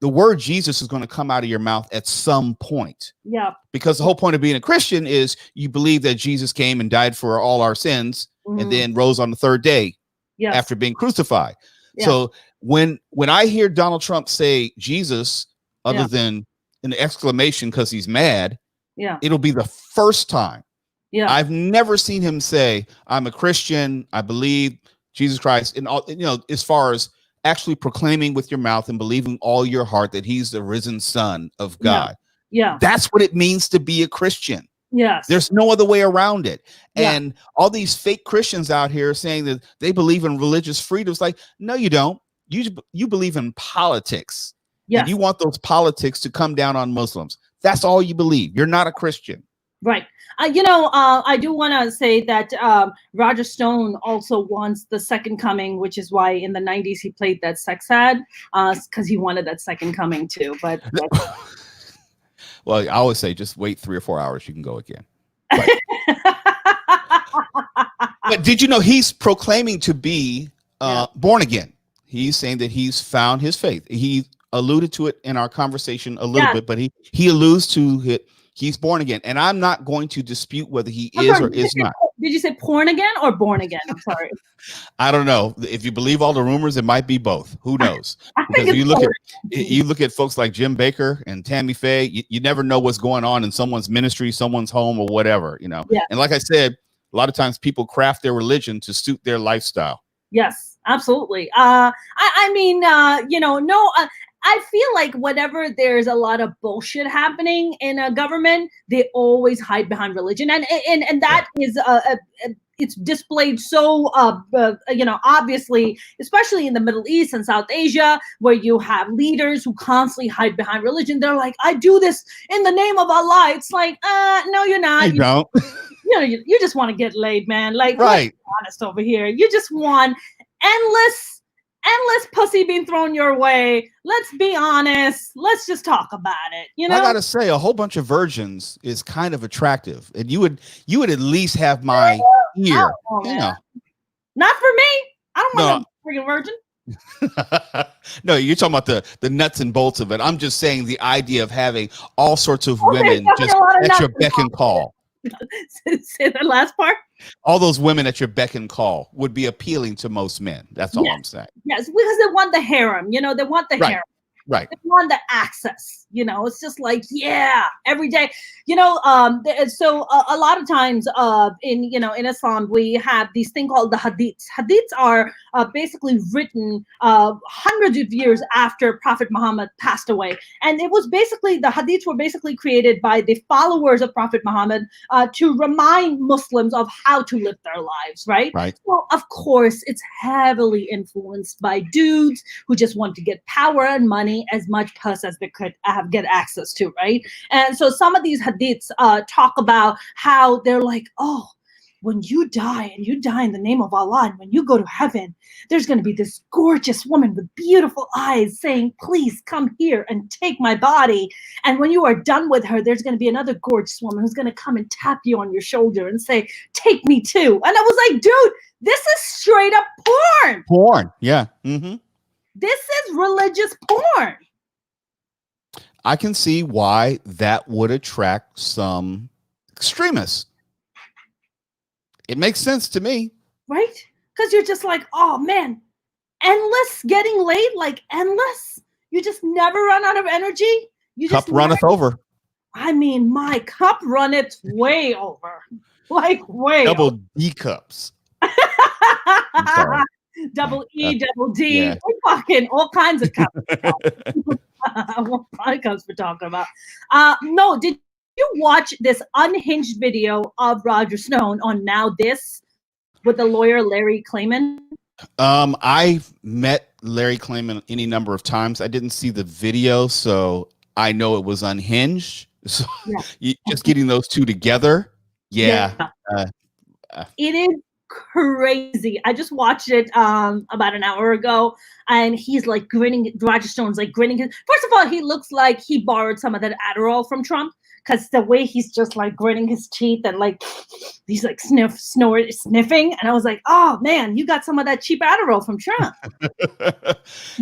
the word Jesus is going to come out of your mouth at some point. Yeah. Because the whole point of being a Christian is you believe that Jesus came and died for all our sins and then rose on the third day. Yes. After being crucified. Yeah. So when I hear Donald Trump say Jesus, other than an exclamation because he's mad, it'll be the first time. Yeah. I've never seen him say, I'm a Christian, I believe Jesus Christ, and all, as far as actually proclaiming with your mouth and believing all your heart that he's the risen son of God. Yeah. That's what it means to be a Christian. Yes. There's no other way around it. And all these fake Christians out here saying that they believe in religious freedom. It's like, no, you don't. You believe in politics. Yes. And you want those politics to come down on Muslims. That's all you believe. You're not a Christian. Right. I do want to say that Roger Stone also wants the second coming, which is why in the 90s he played that sex ad because he wanted that second coming too. But well, I always say just wait 3 or 4 hours. You can go again. Right. But did you know he's proclaiming to be born again? He's saying that he's found his faith. He alluded to it in our conversation a little bit, but he alludes to it. He's born again, and I'm not going to dispute whether he is or is not. Did you say porn again or born again? I'm sorry. I don't know. If you believe all the rumors, it might be both. Who knows? Because you look at folks like Jim Bakker and Tammy Faye. You never know what's going on in someone's ministry, someone's home, or whatever. You know. Yeah. And like I said, a lot of times people craft their religion to suit their lifestyle. Yes, absolutely. I mean, I feel like whenever there's a lot of bullshit happening in a government, they always hide behind religion, and that is it's displayed so obviously, especially in the Middle East and South Asia, where you have leaders who constantly hide behind religion. They're like, I do this in the name of Allah. It's like, no, you're not. You don't. You just want to get laid, man. Like, right. Let's be honest over here. You just want endless pussy being thrown your way. Let's be honest. Let's just talk about it. You know, I gotta say, a whole bunch of virgins is kind of attractive, and you would at least have my ear. Not for me. I don't want a freaking virgin. No, you're talking about the nuts and bolts of it. I'm just saying the idea of having all sorts of women just at your beck and call. Say that last part. All those women at your beck and call would be appealing to most men. That's all I'm saying. Yes, because they want the harem. They want the harem. Right. They want the access. It's just like, every day. So a lot of times in Islam, we have these thing called the hadiths. Hadiths are basically written hundreds of years after Prophet Muhammad passed away. And it was basically, the hadiths were basically created by the followers of Prophet Muhammad to remind Muslims of how to live their lives, right? Well, of course, it's heavily influenced by dudes who just want to get power and money, as much pus as they could get access to, right? And so some of these hadiths talk about how they're like, oh, when you die and you die in the name of Allah, and when you go to heaven, there's going to be this gorgeous woman with beautiful eyes saying, please come here and take my body. And when you are done with her, there's going to be another gorgeous woman who's going to come and tap you on your shoulder and say, take me too. And I was like, dude, this is straight up porn. Porn, yeah. Mm-hmm. This is religious porn. I can see why that would attract some extremists. It makes sense to me. Right? Because you're just like, oh, man, endless getting laid, like endless. You just never run out of energy. You cup runneth over. I mean, my cup runneth way over. Like way Double over. D cups. Double E, double D. Yeah. We're talking all kinds of cups. What podcasts we're talking about? No, did you watch this unhinged video of Roger Stone on Now This with the lawyer Larry Klayman? I've met Larry Klayman any number of times. I didn't see the video, so I know it was unhinged. So just getting those two together, it is crazy. I just watched it about an hour ago, and he's like grinning. Roger Stone's like grinning. First of all, he looks like he borrowed some of that Adderall from Trump, because the way he's just like gritting his teeth and like he's like sniffing. And I was like, oh man, you got some of that cheap Adderall from Trump.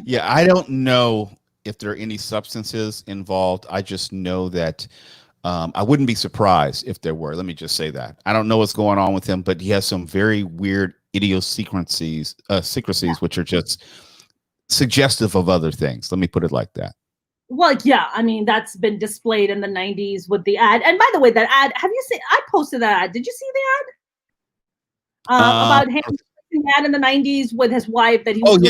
Yeah, I don't know if there are any substances involved. I just know that I wouldn't be surprised if there were. Let me just say that. I don't know what's going on with him, but he has some very weird idiosyncrasies, which are just suggestive of other things. Let me put it like that. Well, yeah, I mean, that's been displayed in the 90s with the ad. And by the way, that ad, have you seen? I posted that ad. Did you see the ad? About him the ad in the 90s with his wife that he was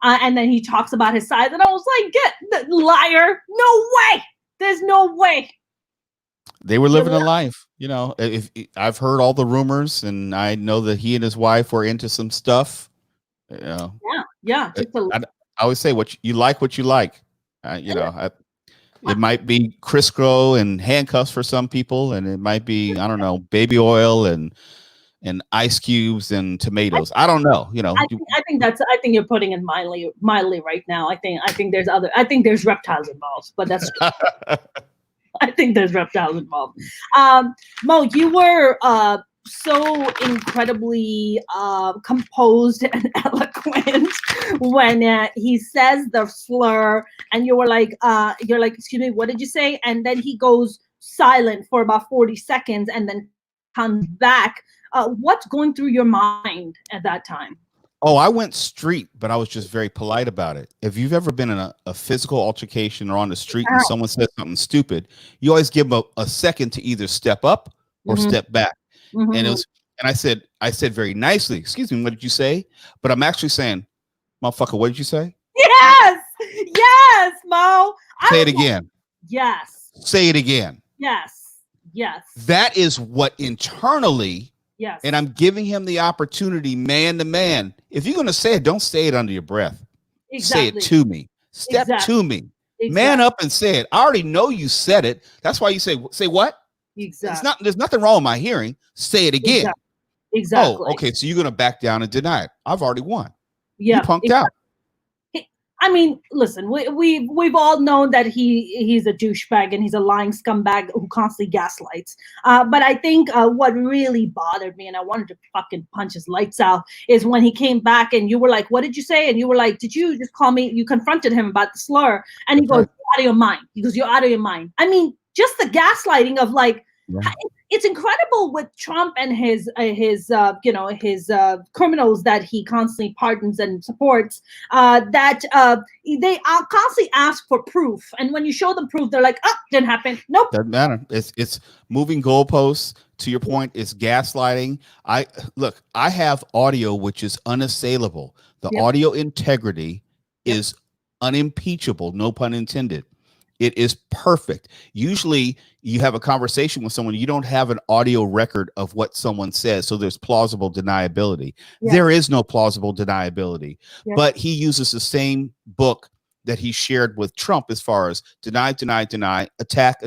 and then he talks about his size. And I was like, get the liar. No way. There's no way. They were living a life. If I've heard all the rumors, and I know that he and his wife were into some stuff. Yeah. I always say what you like. It might be Crisco and handcuffs for some people, and it might be, I don't know, baby oil and ice cubes and tomatoes. I don't know. I think you're putting it mildly right now. I think there's reptiles involved, but that's I think there's reptiles involved. Mo, you were so incredibly composed and eloquent when he says the slur, and you were like, you're like, excuse me, what did you say? And then he goes silent for about 40 seconds and then comes back. What's going through your mind at that time? Oh, I went street, but I was just very polite about it. If you've ever been in a physical altercation or on the street and someone says something stupid, you always give them a second to either step up or step back. And it was, and I said very nicely, excuse me, what did you say? But I'm actually saying, motherfucker, what did you say? Yes, yes, Mo. Say it again. Yes. Say it again. Yes. Yes. That is what internally. Yes. And I'm giving him the opportunity, man to man. If you're going to say it, don't say it under your breath. Say it to me. Step to me. Man up and say it. I already know you said it. That's why you say what? Exactly. There's nothing wrong with my hearing. Say it again. Exactly. Oh, okay. So you're going to back down and deny it. I've already won. Yeah. You punked out. I mean, listen, we've all known that he's a douchebag and he's a lying scumbag who constantly gaslights. But I think what really bothered me, and I wanted to fucking punch his lights out, is when he came back and you were like, "What did you say?" And you were like, "Did you just call me?" You confronted him about the slur, and he goes, "You're out of your mind." He goes, "You're out of your mind." I mean, just the gaslighting of like. Yeah. It's incredible with Trump and his criminals that he constantly pardons and supports, that they constantly ask for proof, and when you show them proof, they're like, "Oh, didn't happen. Nope." Doesn't matter. It's moving goalposts. To your point, it's gaslighting. I have audio which is unassailable. The audio integrity is unimpeachable. No pun intended. It is perfect. Usually you have a conversation with someone, you don't have an audio record of what someone says. So there's plausible deniability. Yeah. There is no plausible deniability, but he uses the same book that he shared with Trump as far as deny, attack,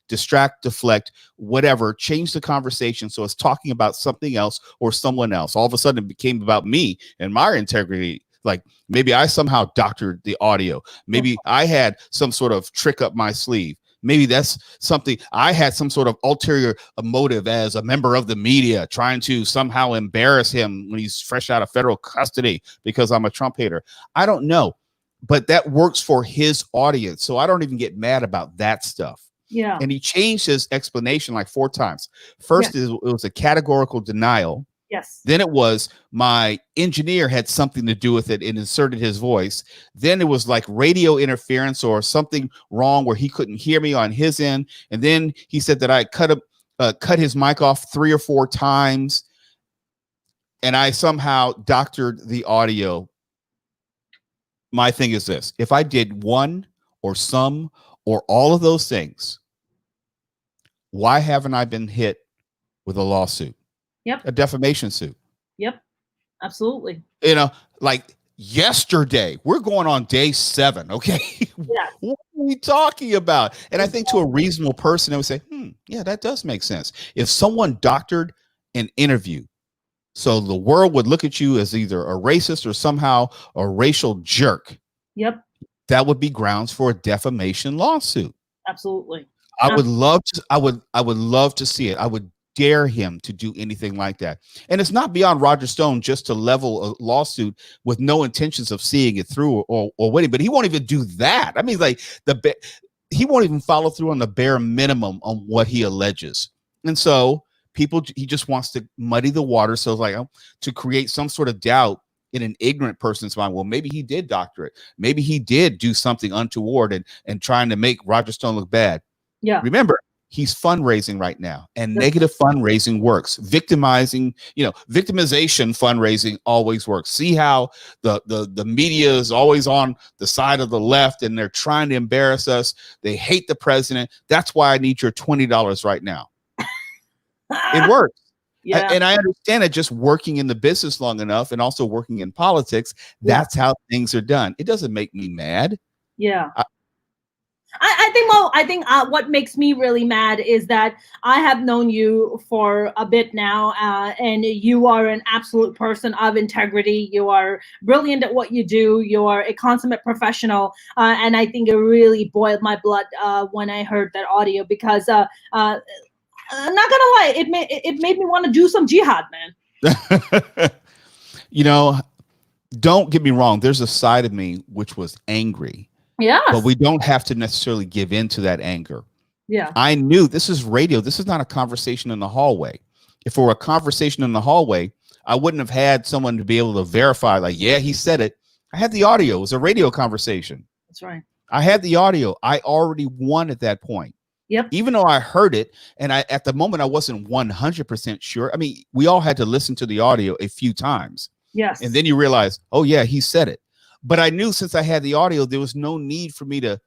distract, deflect, whatever, change the conversation. So it's talking about something else or someone else. All of a sudden it became about me and my integrity. Like maybe I somehow doctored the audio. Maybe I had some sort of trick up my sleeve. Maybe that's something I had some sort of ulterior motive as a member of the media trying to somehow embarrass him when he's fresh out of federal custody because I'm a Trump hater. I don't know, but that works for his audience. So I don't even get mad about that stuff. Yeah. And he changed his explanation like 4 times. First, it was a categorical denial. Yes. Then it was my engineer had something to do with it and inserted his voice. Then it was like radio interference or something wrong where he couldn't hear me on his end. And then he said that I cut his mic off 3 or 4 times. And I somehow doctored the audio. My thing is this: if I did one or some or all of those things, why haven't I been hit with a lawsuit? Yep. A defamation suit. Yep. Absolutely. You know, like yesterday, we're going on day 7. Okay. Yeah. What are we talking about? And I think to a reasonable person, they would say, yeah, that does make sense. If someone doctored an interview, so the world would look at you as either a racist or somehow a racial jerk. Yep. That would be grounds for a defamation lawsuit. Absolutely. I would love to see it. I would dare him to do anything like that. And it's not beyond Roger Stone just to level a lawsuit with no intentions of seeing it through or winning, but he won't even do that. I mean, like he won't even follow through on the bare minimum on what he alleges. And so he just wants to muddy the water. So like to create some sort of doubt in an ignorant person's mind. Well, maybe he did doctor it. Maybe he did do something untoward and trying to make Roger Stone look bad. Yeah. Remember, he's fundraising right now, and negative fundraising works. Victimization fundraising always works. See how the media is always on the side of the left and they're trying to embarrass us. They hate the president. That's why I need your $20 right now. It works. Yeah. And I understand it, just working in the business long enough and also working in politics. That's how things are done. It doesn't make me mad. Yeah. I I think what makes me really mad is that I have known you for a bit now, and you are an absolute person of integrity. You are brilliant at what you do. You are a consummate professional, and I think it really boiled my blood when I heard that audio because I'm not gonna lie, it made me want to do some jihad, man. You know, don't get me wrong. There's a side of me which was angry. Yeah. But we don't have to necessarily give in to that anger. Yeah. I knew this is radio. This is not a conversation in the hallway. If it were a conversation in the hallway, I wouldn't have had someone to be able to verify, like, yeah, he said it. I had the audio. It was a radio conversation. That's right. I had the audio. I already won at that point. Yep. Even though I heard it, and at the moment I wasn't 100% sure. I mean, we all had to listen to the audio a few times. Yes. And then you realize, oh yeah, he said it. But I knew since I had the audio, there was no need for me to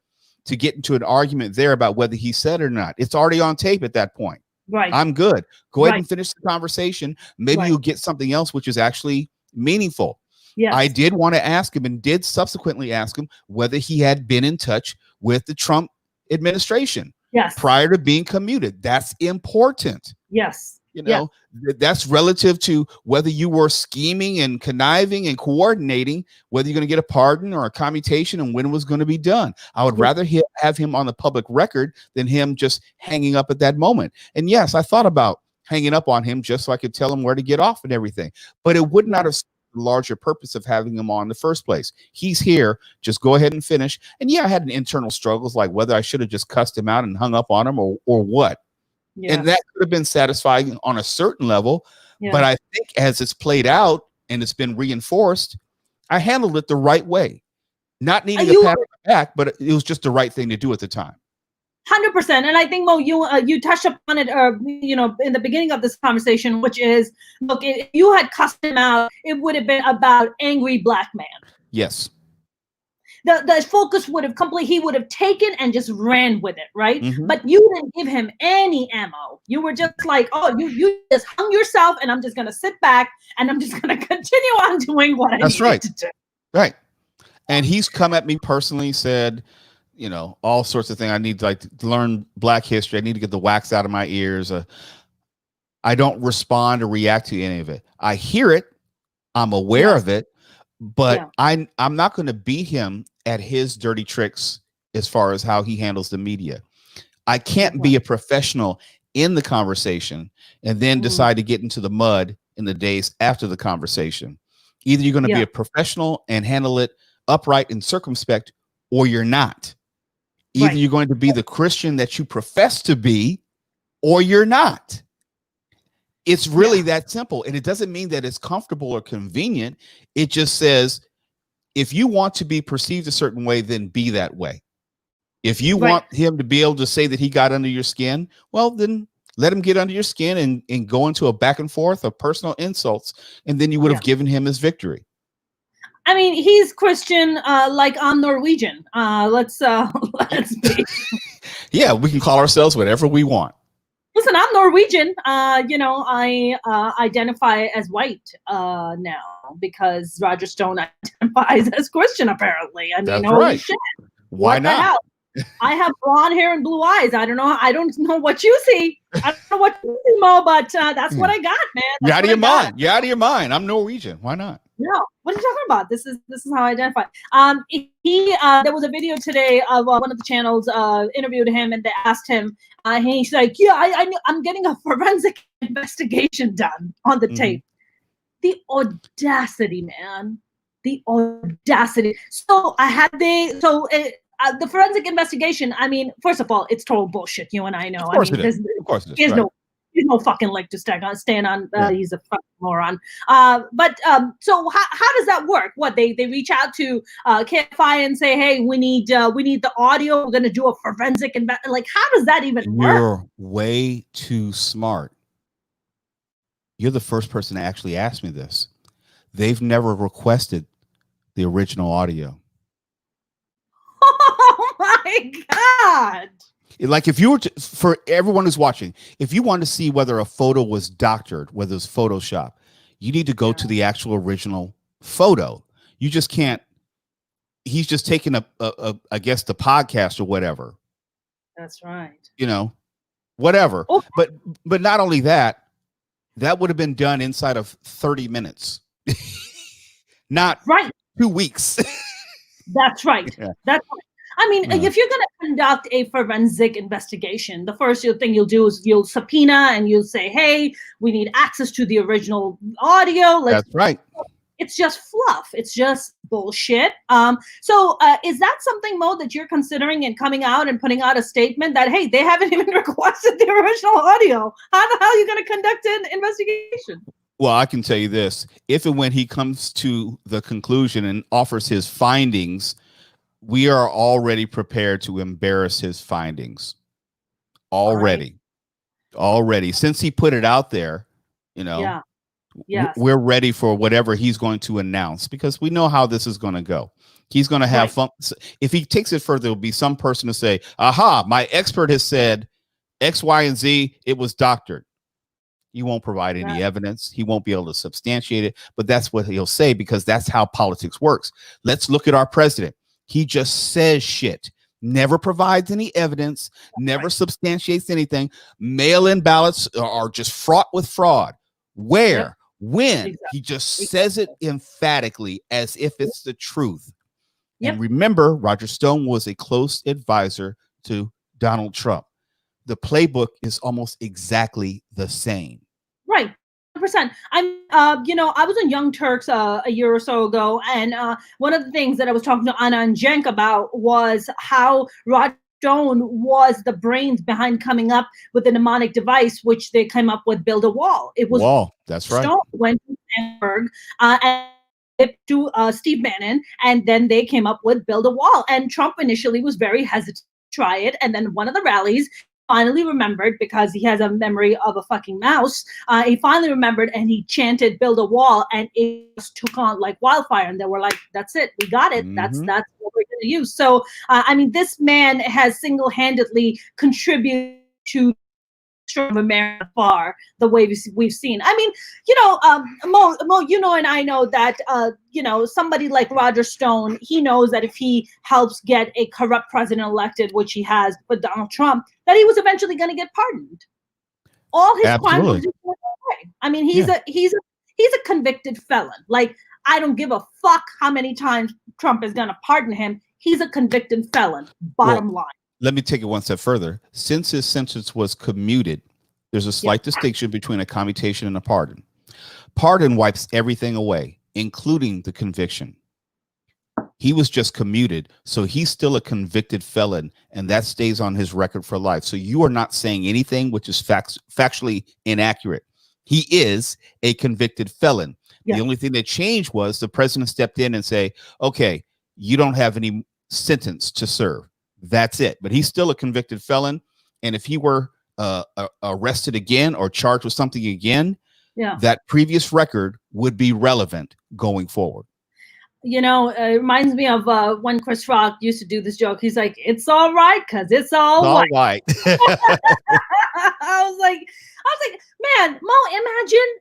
get into an argument there about whether he said it or not. It's already on tape at that point. Right. I'm good. Go ahead and finish the conversation. Maybe you'll get something else which is actually meaningful. Yes. I did want to ask him and did subsequently ask him whether he had been in touch with the Trump administration. Yes. Prior to being commuted. That's important. Yes. You know, that's relative to whether you were scheming and conniving and coordinating, whether you're going to get a pardon or a commutation and when it was going to be done. I would rather have him on the public record than him just hanging up at that moment. And yes, I thought about hanging up on him just so I could tell him where to get off and everything. But it would not have served the larger purpose of having him on in the first place. He's here. Just go ahead and finish. And yeah, I had an internal struggles like whether I should have just cussed him out and hung up on him or what. Yes. And that could have been satisfying on a certain level. Yeah. But I think as it's played out and it's been reinforced, I handled it the right way. Not needing a pat on the back, but it was just the right thing to do at the time. 100%. And I think, Mo, you touched upon it, in the beginning of this conversation, which is, look, if you had cussed him out, it would have been about angry black man. Yes. The focus he would have taken and just ran with it, right? Mm-hmm. But you didn't give him any ammo. You were just like, oh, you just hung yourself, and I'm just gonna sit back and I'm just gonna continue on doing what I need to do. Right. And he's come at me personally, said, all sorts of things. I need to learn Black history. I need to get the wax out of my ears. I don't respond or react to any of it. I hear it. I'm aware of it. But I'm not going to beat him at his dirty tricks as far as how he handles the media. I can't be a professional in the conversation and then decide to get into the mud in the days after the conversation. Either you're going to be a professional and handle it upright and circumspect, or you're not. Either you're going to be the Christian that you profess to be, or you're not. It's really that simple. And it doesn't mean that it's comfortable or convenient. It just says, if you want to be perceived a certain way, then be that way. If you want him to be able to say that he got under your skin, well, then let him get under your skin and go into a back and forth of personal insults. And then you would have given him his victory. I mean, he's Christian, like I'm Norwegian. Let's be. Yeah, we can call ourselves whatever we want. Listen, I'm Norwegian. I identify as white now because Roger Stone identifies as Christian, apparently. I mean, holy shit. Why not? I have blonde hair and blue eyes. I don't know what you see. I don't know what you see, Mo, but that's what I got, man. You're out of your mind. You're out of your mind. I'm Norwegian. Why not? No, what are you talking about? This is how I identify. There was a video today of one of the channels interviewed him, and they asked him. He's like, "Yeah, I'm getting a forensic investigation done on the tape." The audacity, man. The audacity. So the forensic investigation. I mean, first of all, it's total bullshit. You and I know. Of course it is. Of course it is. There's no fucking leg to stand on. He's a fucking moron. So how does that work? What they reach out to KFI and say, hey, we need the audio. We're gonna do a forensic like, how does that even work? You're way too smart. You're the first person to actually ask me this. They've never requested the original audio. Oh my God. Like if you were for everyone who's watching, if you want to see whether a photo was doctored, whether it's Photoshop, you need to go to the actual original photo. You just can't. He's just taking I guess the podcast or whatever That's right. You know, whatever. Okay. But not only that, that would have been done inside of 30 minutes, not Right. 2 weeks. That's right. Yeah. That's right. I mean, if you're going to conduct a forensic investigation, the first thing you'll do is you'll subpoena and you'll say, hey, we need access to the original audio. That's right. It's just fluff. It's just bullshit. So is that something, Mo, that you're considering and coming out and putting out a statement that, hey, they haven't even requested the original audio? How the hell are you going to conduct an investigation? Well, I can tell you this. If and when he comes to the conclusion and offers his findings, we are already prepared to embarrass his findings. Already. Since he put it out there, you know, yeah. Yes. We're ready for whatever he's going to announce, because we know how this is going to go. He's going to have fun. If he takes it further, there'll be some person to say, aha, my expert has said X, Y, and Z. It was doctored. He won't provide any evidence. He won't be able to substantiate it, but that's what he'll say, because that's how politics works. Let's look at our president. He just says shit, never provides any evidence, never substantiates anything. Mail-in ballots are just fraught with fraud. Where? When? He just says it emphatically as if it's the truth. And remember, Roger Stone was a close advisor to Donald Trump. The playbook is almost exactly the same. Right. 100%. You know, I was on Young Turks a year or so ago, and one of the things that I was talking to Anna and Cenk about was how Roger Stone was the brains behind coming up with the mnemonic device, which they came up with, build a wall. It was wall. That's right. Stone went to Sandberg and to Steve Bannon, and then they came up with build a wall. And Trump initially was very hesitant to try it, and then one of the rallies finally remembered, because he has a memory of a fucking mouse. He finally remembered and he chanted build a wall, and it just took on like wildfire, and they were like, that's it, we got it. That's what we're going to use. So I mean, this man has single-handedly contributed to of America far the way we've seen. I mean, you know, Mo, you know, and I know that, you know, somebody like Roger Stone, he knows that if he helps get a corrupt president elected, which he has with Donald Trump, that he was eventually going to get pardoned. All his crimes were just going away. I mean, he's a convicted felon. Like, I don't give a fuck how many times Trump is going to pardon him. He's a convicted felon. Bottom line. Let me take it one step further. Since his sentence was commuted, there's a slight distinction between a commutation and a pardon. Pardon wipes everything away, including the conviction. He was just commuted, so he's still a convicted felon, and that stays on his record for life. So you are not saying anything which is factually inaccurate. He is a convicted felon. The only thing that changed was the president stepped in and say, okay, you don't have any sentence to serve. That's it. But he's still a convicted felon. And if he were arrested again or charged with something again, that previous record would be relevant going forward. You know, it reminds me of when Chris Rock used to do this joke. He's like, it's all right, because it's all white. I was like, man, Mo,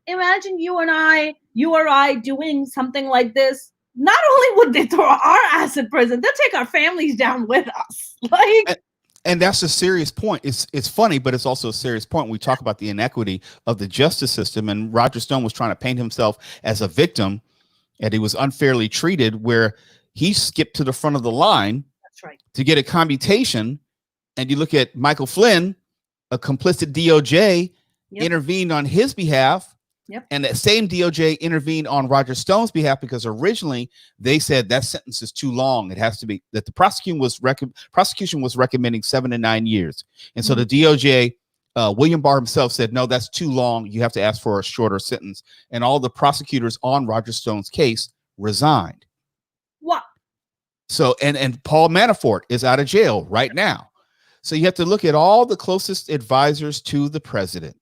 imagine you or I doing something like this. Not only would they throw our ass in prison, they'll take our families down with us. Like, and that's a serious point. It's funny, but it's also a serious point. We talk about the inequity of the justice system, and Roger Stone was trying to paint himself as a victim, and he was unfairly treated, where he skipped to the front of the line to get a commutation. And you look at Michael Flynn, a complicit DOJ, intervened on his behalf. And that same DOJ intervened on Roger Stone's behalf, because originally they said that sentence is too long. It has to be that the prosecution was recommending 7 to 9 years. And so the DOJ, William Barr himself said, no, that's too long. You have to ask for a shorter sentence. And all the prosecutors on Roger Stone's case resigned. What? So, and Paul Manafort is out of jail right now. So you have to look at all the closest advisors to the president.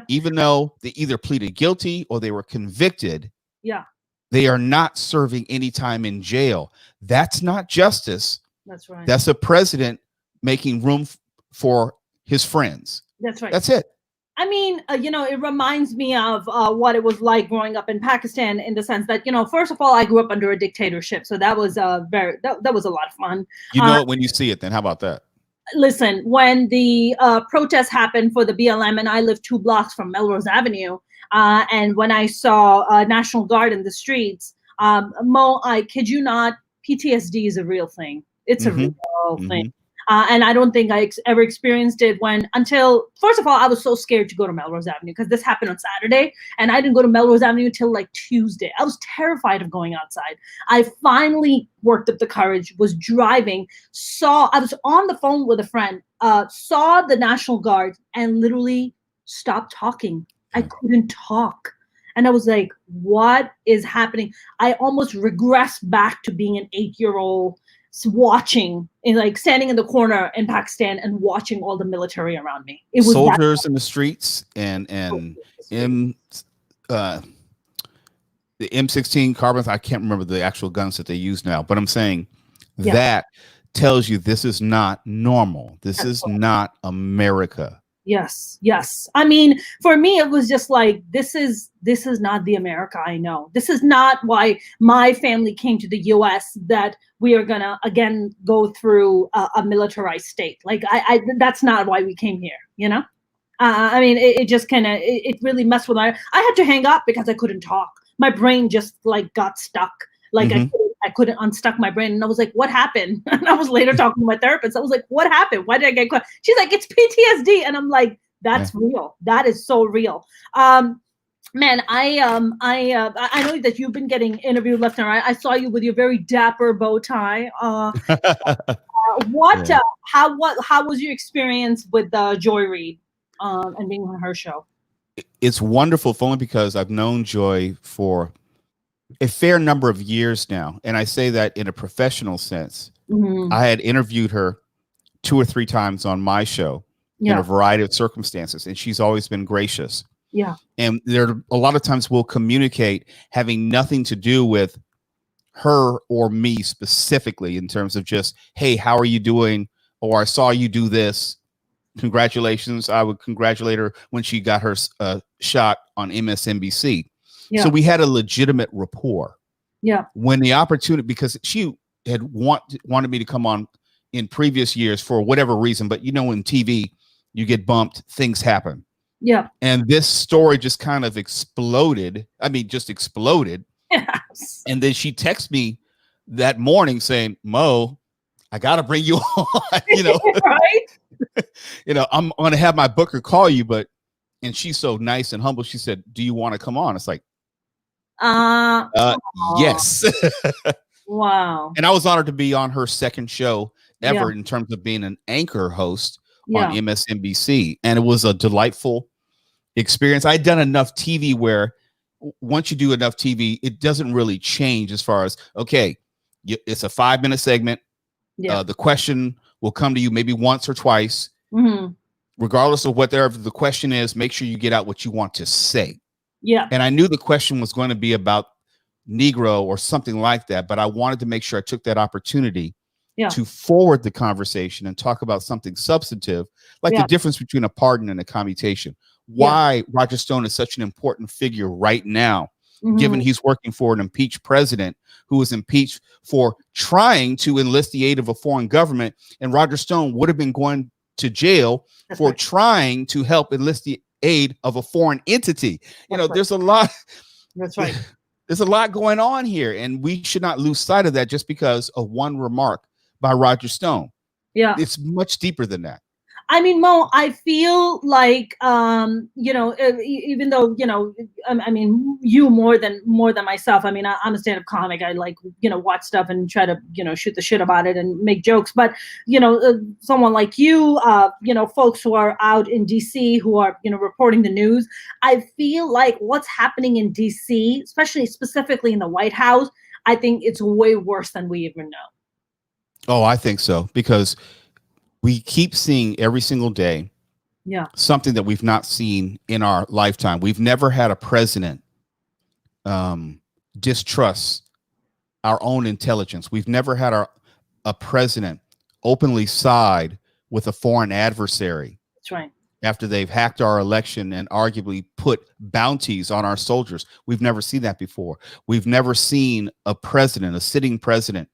Even though they either pleaded guilty or they were convicted, they are not serving any time in jail. That's not justice. That's right. That's a president making room for his friends. That's right. That's it. I mean, you know, it reminds me of what it was like growing up in Pakistan, in the sense that, you know, first of all, I grew up under a dictatorship, so that was that was a lot of fun. You know it when you see it. Then how about that? listen, when the protest happened for the BLM, and I live 2 blocks from Melrose Avenue, and when I saw National Guard in the streets, Mo, I kid you not, PTSD is a real thing. It's a real thing. And I don't think I ever experienced it until, first of all, I was so scared to go to Melrose Avenue because this happened on Saturday and I didn't go to Melrose Avenue until like Tuesday. I was terrified of going outside. I finally worked up the courage, was driving, I was on the phone with a friend, saw the National Guard and literally stopped talking. I couldn't talk. And I was like, what is happening? I almost regressed back to being an 8-year-old watching and like standing in the corner in Pakistan and watching all the military around me. It was soldiers in the streets and the M16 carbines. I can't remember the actual guns that they use now, but I'm saying that tells you this is not normal. This is not America. Yes. I mean, for me, it was just like, this is not the America I know. This is not why my family came to the U.S., that we are going to, again, go through a militarized state. Like, that's not why we came here, you know? I mean, it just kind of, it really messed with I had to hang up because I couldn't talk. My brain just like got stuck. Like I couldn't unstuck my brain. And I was like, what happened? And I was later talking to my therapist. I was like, what happened? Why did I get caught? She's like, it's PTSD. And I'm like, that's real. That is so real. Man, I know that you've been getting interviewed left and right. I saw you with your very dapper bow tie. How was your experience with Joy Reid and being on her show? It's wonderful, only because I've known Joy for a fair number of years now, and I say that in a professional sense. I had interviewed her 2 or 3 times on my show in a variety of circumstances, and she's always been gracious. And there are a lot of times we'll communicate having nothing to do with her or me specifically, in terms of just, hey, how are you doing? Or I saw you do this. Congratulations. I would congratulate her when she got her shot on MSNBC. So we had a legitimate rapport. When the opportunity, because she had wanted me to come on in previous years for whatever reason, but you know, in TV, you get bumped, things happen. And this story just kind of exploded. I mean, just exploded. And then she texted me that morning saying, Mo, I got to bring you on, you know, right? You know, I'm going to have my booker call you, and she's so nice and humble. She said, do you want to come on? It's like, yes. Wow. And I was honored to be on her second show ever in terms of being an anchor host on MSNBC. And it was a delightful experience. I'd done enough TV where once you do enough TV, it doesn't really change as far as, okay, it's a 5-minute segment. The question will come to you maybe once or twice. Regardless of whatever the question is, make sure you get out what you want to say. And I knew the question was going to be about Negro or something like that, but I wanted to make sure I took that opportunity to forward the conversation and talk about something substantive, like the difference between a pardon and a commutation. Why Roger Stone is such an important figure right now, given he's working for an impeached president who was impeached for trying to enlist the aid of a foreign government, and Roger Stone would have been going to jail for trying to help enlist the aid of a foreign entity. You know, there's a lot. That's right. There's a lot going on here, and we should not lose sight of that just because of one remark by Roger Stone. It's much deeper than that. I mean, Mo, I feel like, you know, even though, you know, I mean, you more than myself. I mean, I'm a stand-up comic. I like, you know, watch stuff and try to, you know, shoot the shit about it and make jokes. But, you know, someone like you, you know, folks who are out in DC who are, you know, reporting the news, I feel like what's happening in DC, especially specifically in the White House, I think it's way worse than we even know. Oh, I think so, because we keep seeing every single day something that we've not seen in our lifetime. We've never had a president distrust our own intelligence. We've never had a president openly side with a foreign adversary. That's right. After they've hacked our election and arguably put bounties on our soldiers. We've never seen that before. We've never seen a president, a sitting president,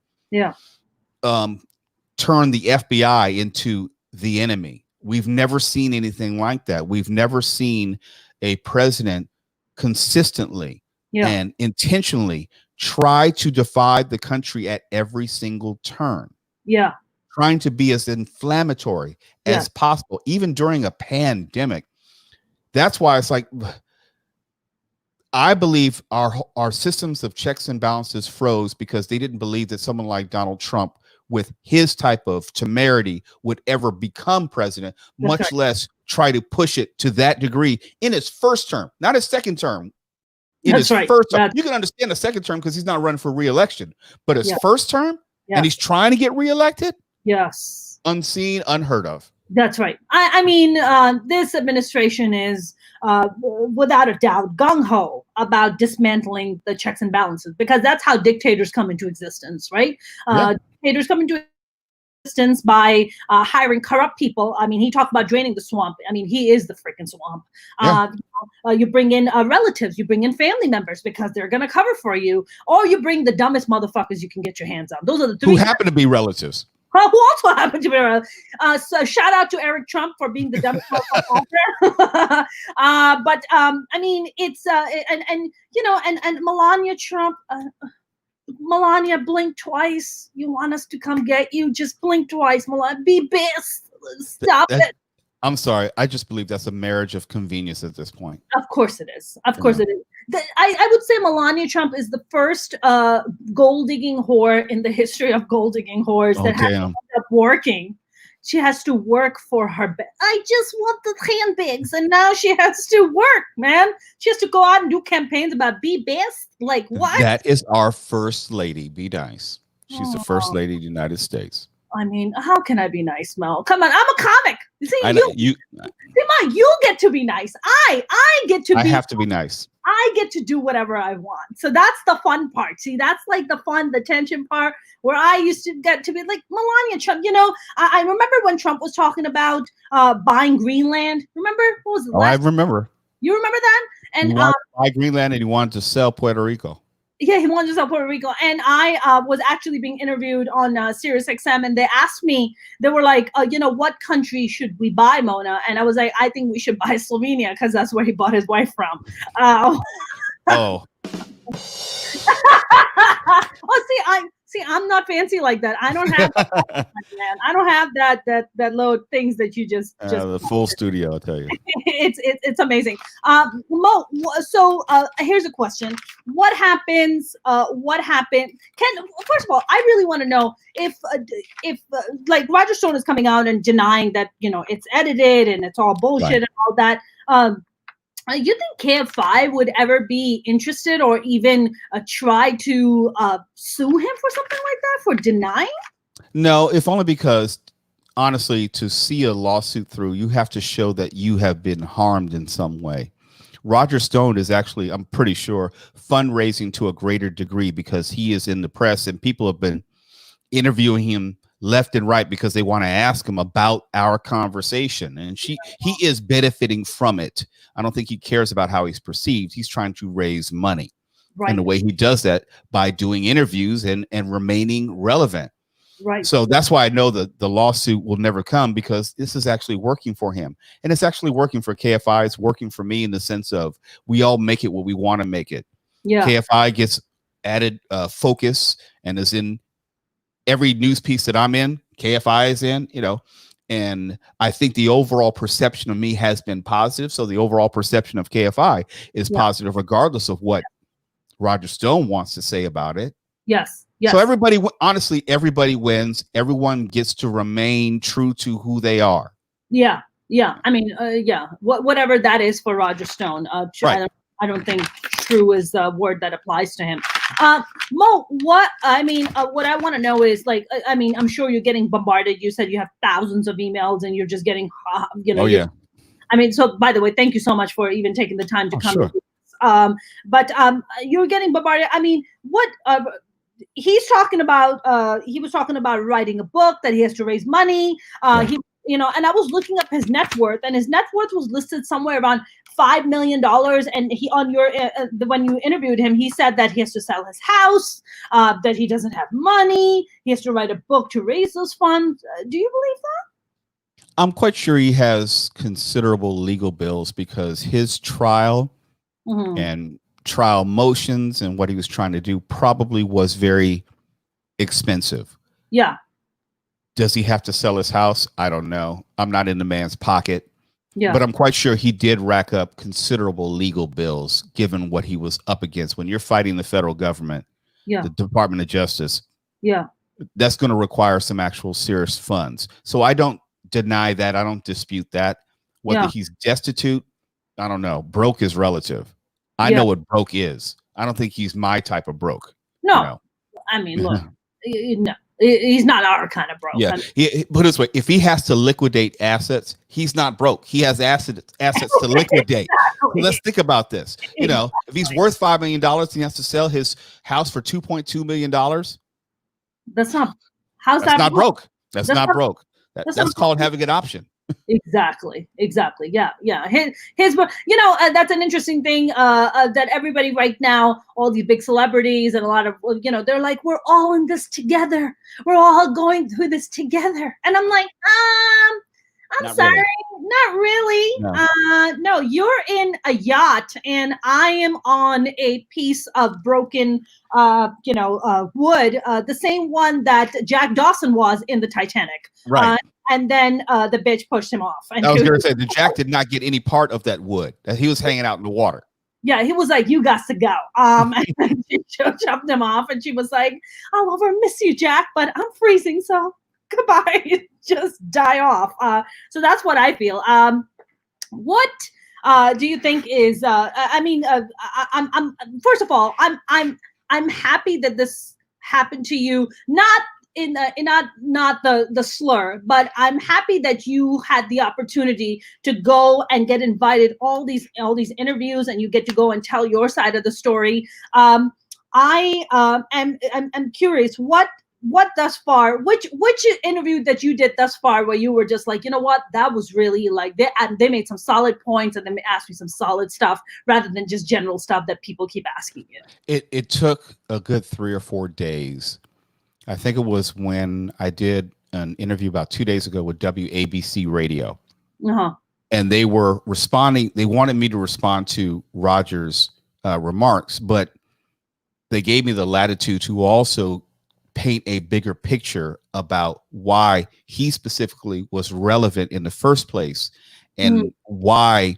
turn the FBI into the enemy. We've never seen anything like that. We've never seen a president consistently and intentionally try to divide the country at every single turn. Yeah. Trying to be as inflammatory as possible, even during a pandemic. That's why it's like, I believe our systems of checks and balances froze because they didn't believe that someone like Donald Trump with his type of temerity would ever become president, much less try to push it to that degree in his first term, not his second term. In his first term. You can understand the second term because he's not running for re-election, but his first term, and he's trying to get reelected. Yes. Unseen, unheard of. That's right. I mean, this administration is without a doubt gung-ho about dismantling the checks and balances, because that's how dictators come into existence, right? Dictators come into existence by hiring corrupt people. I mean, he talked about draining the swamp. I mean, he is the freaking swamp. You bring in relatives, you bring in family members because they're going to cover for you, or you bring the dumbest motherfuckers you can get your hands on. Those are the three. Who happen to be relatives. Who also happened to be so shout out to Eric Trump for being the dumbest motherfucker. But I mean, it's and Melania Trump. Melania, blink twice. You want us to come get you? Just blink twice, Melania. Be best. Stop it. I'm sorry. I just believe that's a marriage of convenience at this point. Of course it is. Of course it is. I would say Melania Trump is the first gold digging whore in the history of gold digging whores that has to end up working. She has to work for her. I just want the handbags, and now she has to work, man. She has to go out and do campaigns about be best. Like what? That is our first lady. Be nice. She's the first lady of the United States. I mean, how can I be nice, Mel? Come on, I'm a comic. You come on, you get to be nice. I get to. I have to be nice. I get to do whatever I want. So that's the fun part. See, that's like the tension part where I used to get to be like Melania Trump. You know, I remember when Trump was talking about buying Greenland. Remember? What was it? I remember. You remember that? And he wanted to buy Greenland, and he wanted to sell Puerto Rico. Yeah, he wanted to sell Puerto Rico. And I was actually being interviewed on Sirius XM, and they asked me, they were like, what country should we buy, Mona? And I was like, I think we should buy Slovenia because that's where he bought his wife from. Oh, I'm not fancy like that. I don't have that, man. I don't have that low things that you just the full studio, I'll tell you. It's amazing. Mo, so here's a question. What happens? What happened? First of all, I really want to know if like Roger Stone is coming out and denying that, it's edited and it's all bullshit and all that. You think KF5 would ever be interested or even try to sue him for something like that, for denying? No, if only because, honestly, to see a lawsuit through, you have to show that you have been harmed in some way. Roger Stone is actually, I'm pretty sure, fundraising to a greater degree because he is in the press and people have been interviewing him left and right because they want to ask him about our conversation, and he is benefiting from it. I don't think he cares about how he's perceived. He's trying to raise money, and the way he does that by doing interviews and remaining relevant. Right. So that's why I know that the lawsuit will never come, because this is actually working for him, and it's actually working for KFI. It's working for me in the sense of we all make it what we want to make it. Yeah. KFI gets added focus and is in every news piece that I'm in. KFI is in, and I think the overall perception of me has been positive. So the overall perception of KFI is positive, regardless of what Roger Stone wants to say about it. Yes. Yes. So everybody wins. Everyone gets to remain true to who they are. Yeah. Yeah. I mean, whatever that is for Roger Stone. I don't think true is the word that applies to him. Mo, what I want to know is, like, I'm sure you're getting bombarded. You said you have thousands of emails and you're just getting, Oh, yeah. So by the way, thank you so much for even taking the time to come. Sure. But you're getting bombarded. I mean, what he's talking about, he was talking about writing a book, that he has to raise money. And I was looking up his net worth, and his net worth was listed somewhere around $5 million. And he, on your when you interviewed him, he said that he has to sell his house, that he doesn't have money, he has to write a book to raise those funds. Do you believe that? I'm quite sure he has considerable legal bills because his trial and trial motions and what he was trying to do probably was very expensive. Yeah. Does he have to sell his house? I don't know. I'm not in the man's pocket. Yeah. But I'm quite sure he did rack up considerable legal bills given what he was up against. When you're fighting the federal government, the Department of Justice, that's going to require some actual serious funds. So I don't deny that. I don't dispute that. Whether he's destitute, I don't know. Broke is relative. I know what broke is. I don't think he's my type of broke. No. You know? I mean, look, no. He's not our kind of broke. Yeah. Put it this way, if he has to liquidate assets, he's not broke. He has assets to liquidate. Exactly. So let's think about this. You know, if he's worth $5 million and he has to sell his house for $2.2 million. That's not, how's that not broke? That's not broke. That's called having an option. Exactly. Yeah. His you know, that's an interesting thing that everybody right now, all these big celebrities and a lot of, you know, they're like, we're all in this together. We're all going through this together. And I'm like, I'm not sorry, really. Not really. No, you're in a yacht and I am on a piece of broken, wood, the same one that Jack Dawson was in the Titanic. Right. And then the bitch pushed him off. And I was going to say, the Jack did not get any part of that wood. He was hanging out in the water. Yeah, he was like, you got to go. And she shoved him off. And she was like, I'll ever miss you, Jack, but I'm freezing. So goodbye. Just die off. So that's what I feel. What do you think is, I'm first of all, I'm happy that this happened to you. Not the slur, but I'm happy that you had the opportunity to go and get invited all these interviews and you get to go and tell your side of the story. I'm curious what thus far, which interview that you did thus far where you were just like, you know what, that was really like, they made some solid points and they asked me some solid stuff rather than just general stuff that people keep asking you. It took a good 3 or 4 days. I think it was when I did an interview about 2 days ago with WABC Radio. And they were responding. They wanted me to respond to Roger's remarks, but they gave me the latitude to also paint a bigger picture about why he specifically was relevant in the first place and why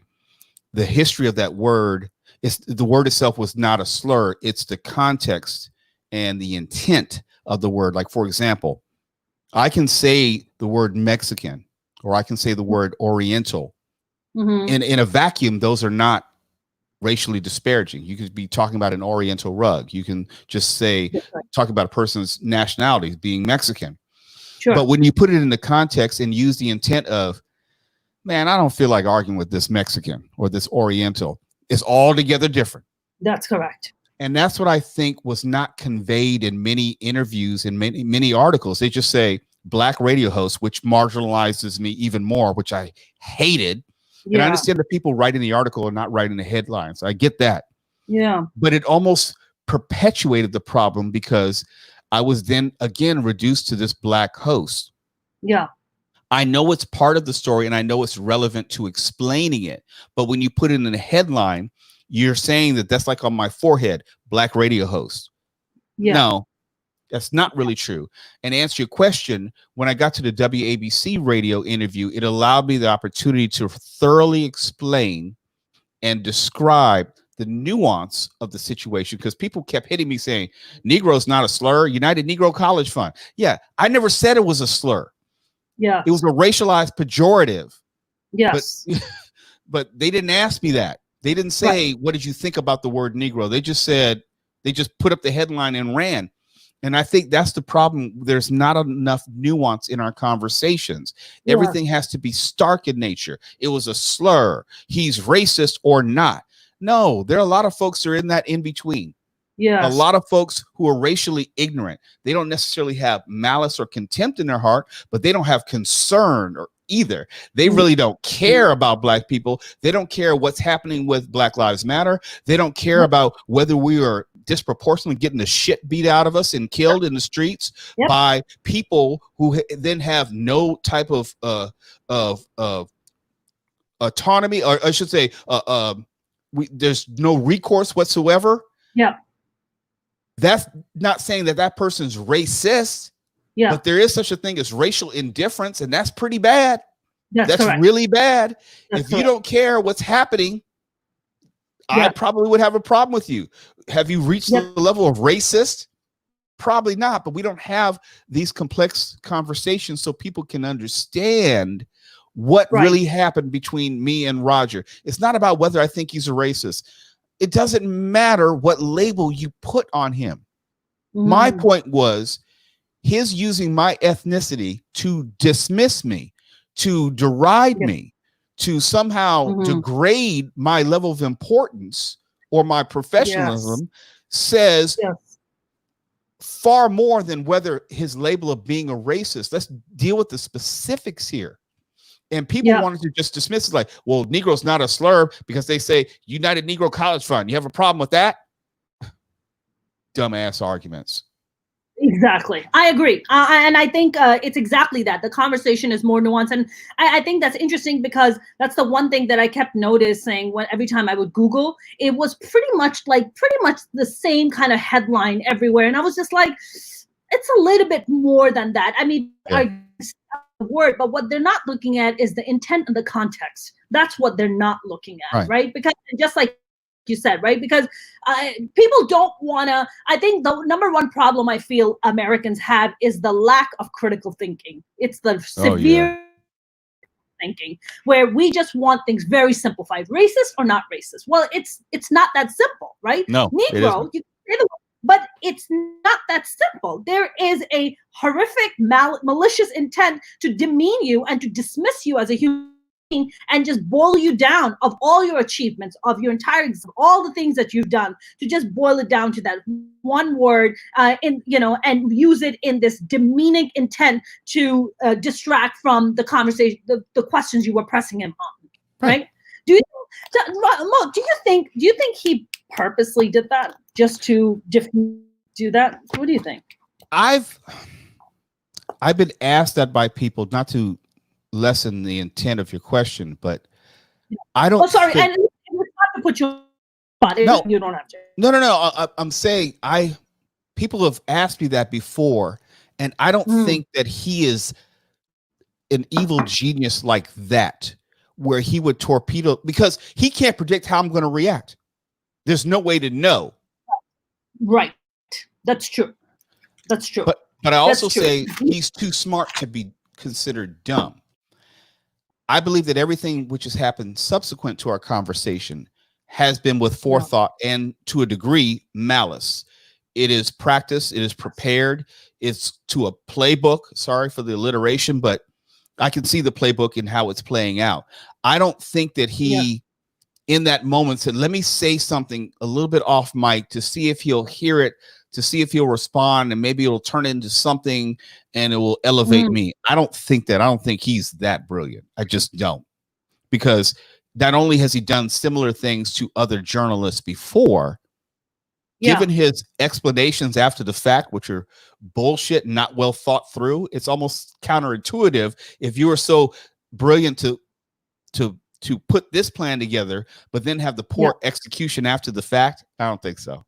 the history of that word is, the word itself was not a slur. It's the context and the intent of the word. Like, for example, I can say the word Mexican or I can say the word Oriental. In a vacuum, those are not racially disparaging. You could be talking about an Oriental rug. You can just say, talk about a person's nationality being Mexican. Sure. But when you put it in the context and use the intent of, man, I don't feel like arguing with this Mexican or this Oriental, it's altogether different. That's correct. And that's what I think was not conveyed in many interviews and many articles. They just say black radio host, which marginalizes me even more, which I hated. And I understand that people writing the article are not writing the headlines. I get that. Yeah. But it almost perpetuated the problem because I was then again reduced to this black host. Yeah. I know it's part of the story and I know it's relevant to explaining it. But when you put it in the headline, you're saying that that's like on my forehead, black radio host. Yeah. No, that's not really true. And to answer your question, when I got to the WABC radio interview, it allowed me the opportunity to thoroughly explain and describe the nuance of the situation, because people kept hitting me saying, Negro is not a slur, United Negro College Fund. Yeah, I never said it was a slur. Yeah. It was a racialized pejorative. Yes. But they didn't ask me that. They didn't say, what did you think about the word Negro? They just said, they just put up the headline and ran. And I think that's the problem. There's not enough nuance in our conversations. Yeah. Everything has to be stark in nature. It was a slur. He's racist or not. No, there are a lot of folks who are in that in between. Yeah, a lot of folks who are racially ignorant. They don't necessarily have malice or contempt in their heart, but they don't have concern or either. They really don't care about black people. They don't care what's happening with Black Lives Matter. They don't care about whether we are disproportionately getting the shit beat out of us and killed in the streets by people who then have no type of autonomy, or I should say, there's no recourse whatsoever. Yeah. That's not saying that that person's racist. Yeah. But there is such a thing as racial indifference, and that's pretty bad. That's really bad. If you don't care what's happening, I probably would have a problem with you. Have you reached the level of racist? Probably not, but we don't have these complex conversations so people can understand what really happened between me and Roger. It's not about whether I think he's a racist. It doesn't matter what label you put on him. My point was his using my ethnicity to dismiss me, to deride me, to somehow degrade my level of importance or my professionalism says far more than whether his label of being a racist. Let's deal with the specifics here. And people wanted to just dismiss it like, well, Negro's not a slur because they say United Negro College Fund. You have a problem with that? Dumbass arguments. Exactly. I agree. And I think it's exactly that. The conversation is more nuanced. And I think that's interesting because that's the one thing that I kept noticing every time I would Google, it was pretty much the same kind of headline everywhere. And I was just like, it's a little bit more than that. I mean, word, but what they're not looking at is the intent and the context. That's what they're not looking at, right? Because just like you said, right? Because people don't want to, I think the number one problem I feel Americans have is the lack of critical thinking. It's the severe thinking where we just want things very simplified. Racist or not racist? Well, it's not that simple, right? No, Negro, but it's not that simple. There is a horrific, malicious intent to demean you and to dismiss you as a human being and just boil you down of all your achievements, of your entire, all the things that you've done, to just boil it down to that one word, and use it in this demeaning intent to distract from the conversation, the questions you were pressing him on, right? Do you think he purposely did that just to do that? What do you think? I've been asked that by people, not to lessen the intent of your question, but I don't. Oh, sorry, and it's not to put you on the spot. No, you don't have to. No. I'm saying people have asked me that before, and I don't think that he is an evil genius like that, where he would torpedo, because he can't predict how I'm going to react. There's no way to know. Right. That's true. That's true. But I also say he's too smart to be considered dumb. I believe that everything which has happened subsequent to our conversation has been with forethought and, to a degree, malice. It is practiced. It is prepared. It's to a playbook. Sorry for the alliteration, but I can see the playbook and how it's playing out. I don't think that he, in that moment, said, let me say something a little bit off mic to see if he'll hear it, to see if he'll respond, and maybe it'll turn into something and it will elevate me. I don't think that. I don't think he's that brilliant. I just don't. Because not only has he done similar things to other journalists before, given his explanations after the fact, which are bullshit, not well thought through, it's almost counterintuitive. If you are so brilliant to put this plan together, but then have the poor execution after the fact, I don't think so.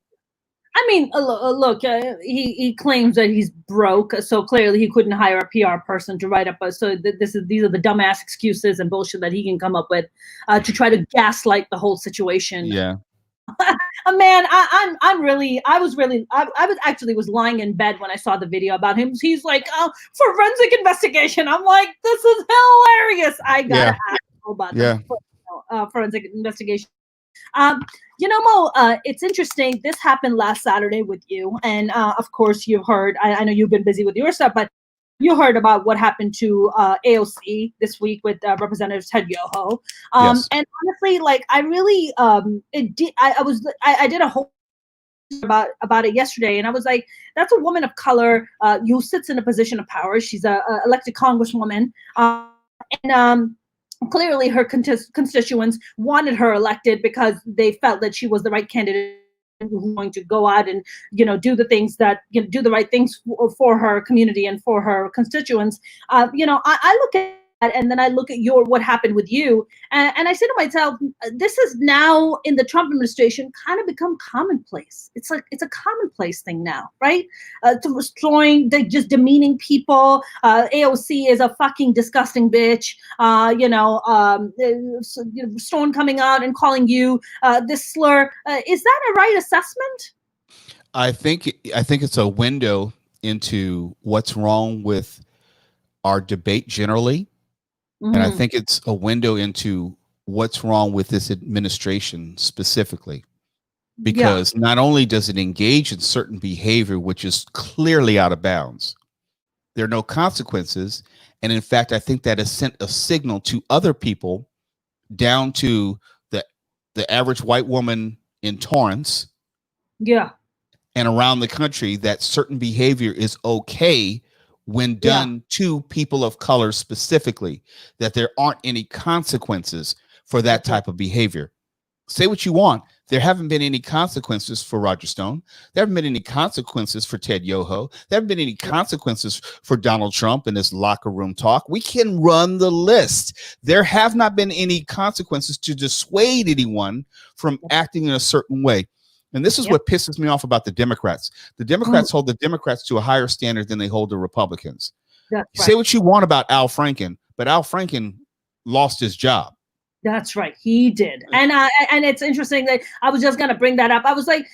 I mean, look, he claims that he's broke, so clearly he couldn't hire a PR person to write up. These are the dumbass excuses and bullshit that he can come up with to try to gaslight the whole situation. Yeah. Man, I was actually lying in bed when I saw the video about him. He's like, forensic investigation. I'm like, this is hilarious. I gotta ask about this forensic investigation. Mo, it's interesting. This happened last Saturday with you, and of course you've heard. I know you've been busy with your stuff, but you heard about what happened to AOC this week with Representative Ted Yoho. And honestly, like I really, I did a whole about it yesterday, and I was like, that's a woman of color who sits in a position of power. She's a elected congresswoman, and clearly her constituents wanted her elected because they felt that she was the right candidate who's going to go out and do the things that do the right things for her community and for her constituents. I look at that, and then I look at what happened with you, and I say to myself, this is now in the Trump administration kind of become commonplace. It's a commonplace thing now, right? Destroying, just demeaning people. AOC is a fucking disgusting bitch. Stone coming out and calling you this slur. Is that a right assessment? I think it's a window into what's wrong with our debate generally. And I think it's a window into what's wrong with this administration specifically, because not only does it engage in certain behavior, which is clearly out of bounds, there are no consequences. And in fact, I think that has sent a signal to other people, down to the average white woman in Torrance. Yeah. And around the country, that certain behavior is okay when done to people of color specifically, that there aren't any consequences for that type of behavior. Say what you want. There haven't been any consequences for Roger Stone. There haven't been any consequences for Ted Yoho. There haven't been any consequences for Donald Trump and his locker room talk. We can run the list. There have not been any consequences to dissuade anyone from acting in a certain way. And this is what pisses me off about the Democrats. The Democrats hold the Democrats to a higher standard than they hold the Republicans. Say what you want about Al Franken, but Al Franken lost his job. That's right. He did. And it's interesting that I was just going to bring that up. I was like,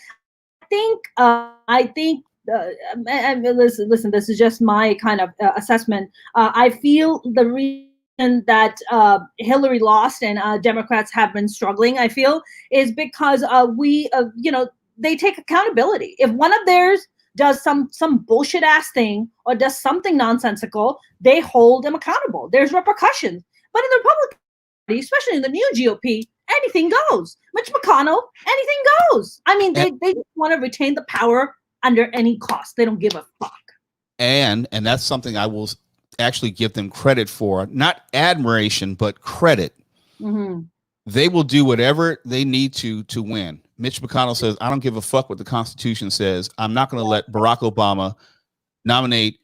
I think, and listen, this is just my kind of assessment. I feel the reason that Hillary lost and Democrats have been struggling, I feel, is because they take accountability. If one of theirs does some bullshit ass thing or does something nonsensical, they hold them accountable. There's repercussions. But in the Republican Party, especially in the new GOP, anything goes. Mitch McConnell, anything goes. I mean, they just want to retain the power under any cost. They don't give a fuck. And that's something I will actually give them credit for, not admiration, but credit. They will do whatever they need to win. Mitch McConnell says, I don't give a fuck what the Constitution says. I'm not going to let Barack Obama nominate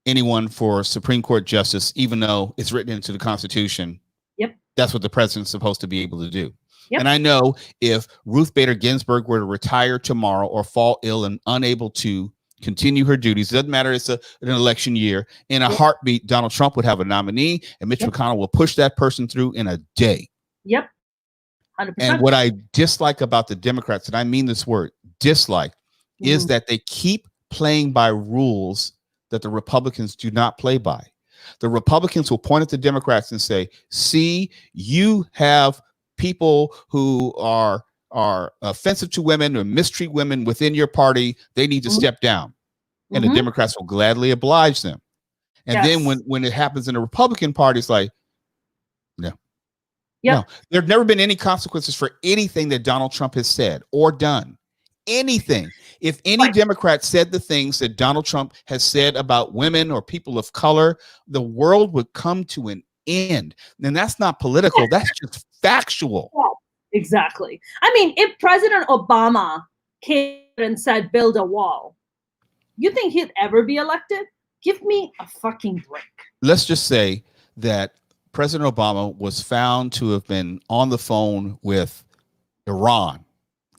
anyone for Supreme Court justice, even though it's written into the Constitution. Yep. That's what the president's supposed to be able to do. Yep. And I know if Ruth Bader Ginsburg were to retire tomorrow or fall ill and unable to continue her duties, it doesn't matter, it's an election year, in a heartbeat, Donald Trump would have a nominee, and Mitch McConnell will push that person through in a day. Yep. 100%. And what I dislike about the Democrats, and I mean this word, dislike, is that they keep playing by rules that the Republicans do not play by. The Republicans will point at the Democrats and say, see, you have people who are offensive to women or mistreat women within your party. They need to step down. And the Democrats will gladly oblige them. And then when it happens in the Republican Party, it's like, no. Yeah. No, there have never been any consequences for anything that Donald Trump has said or done. Anything. If any Democrat said the things that Donald Trump has said about women or people of color, the world would come to an end. And that's not political. That's just factual. Yeah, exactly. I mean, if President Obama came and said, build a wall, you think he'd ever be elected? Give me a fucking break. Let's just say that President Obama was found to have been on the phone with Iran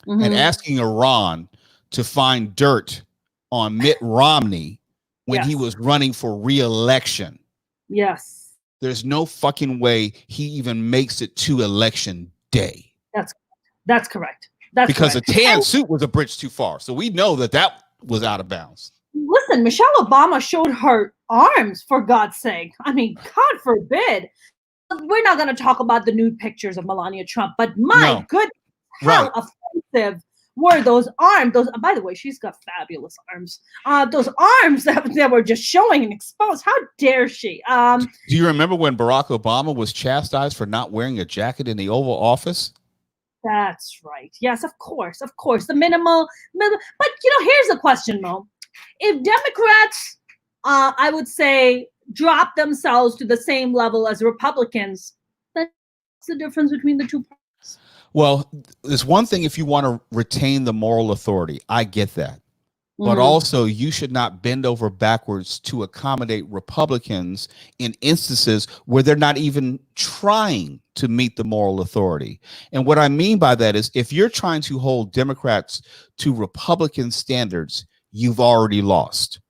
and asking Iran to find dirt on Mitt Romney when he was running for re-election. Yes. There's no fucking way he even makes it to election day. That's correct. Because a tan suit was a bridge too far. So we know that was out of bounds. Listen, Michelle Obama showed her arms, for God's sake. I mean, God forbid. We're not going to talk about the nude pictures of Melania Trump, but my goodness, how offensive were those arms? By the way, she's got fabulous arms. Those arms that were just showing and exposed. How dare she? Do you remember when Barack Obama was chastised for not wearing a jacket in the Oval Office? That's right. Yes, of course. The minimal. But here's the question, Mo. If Democrats, I would say, drop themselves to the same level as Republicans, then what's the difference between the two parties? Well, there's one thing if you want to retain the moral authority. I get that. But also, you should not bend over backwards to accommodate Republicans in instances where they're not even trying to meet the moral authority. And what I mean by that is if you're trying to hold Democrats to Republican standards, you've already lost.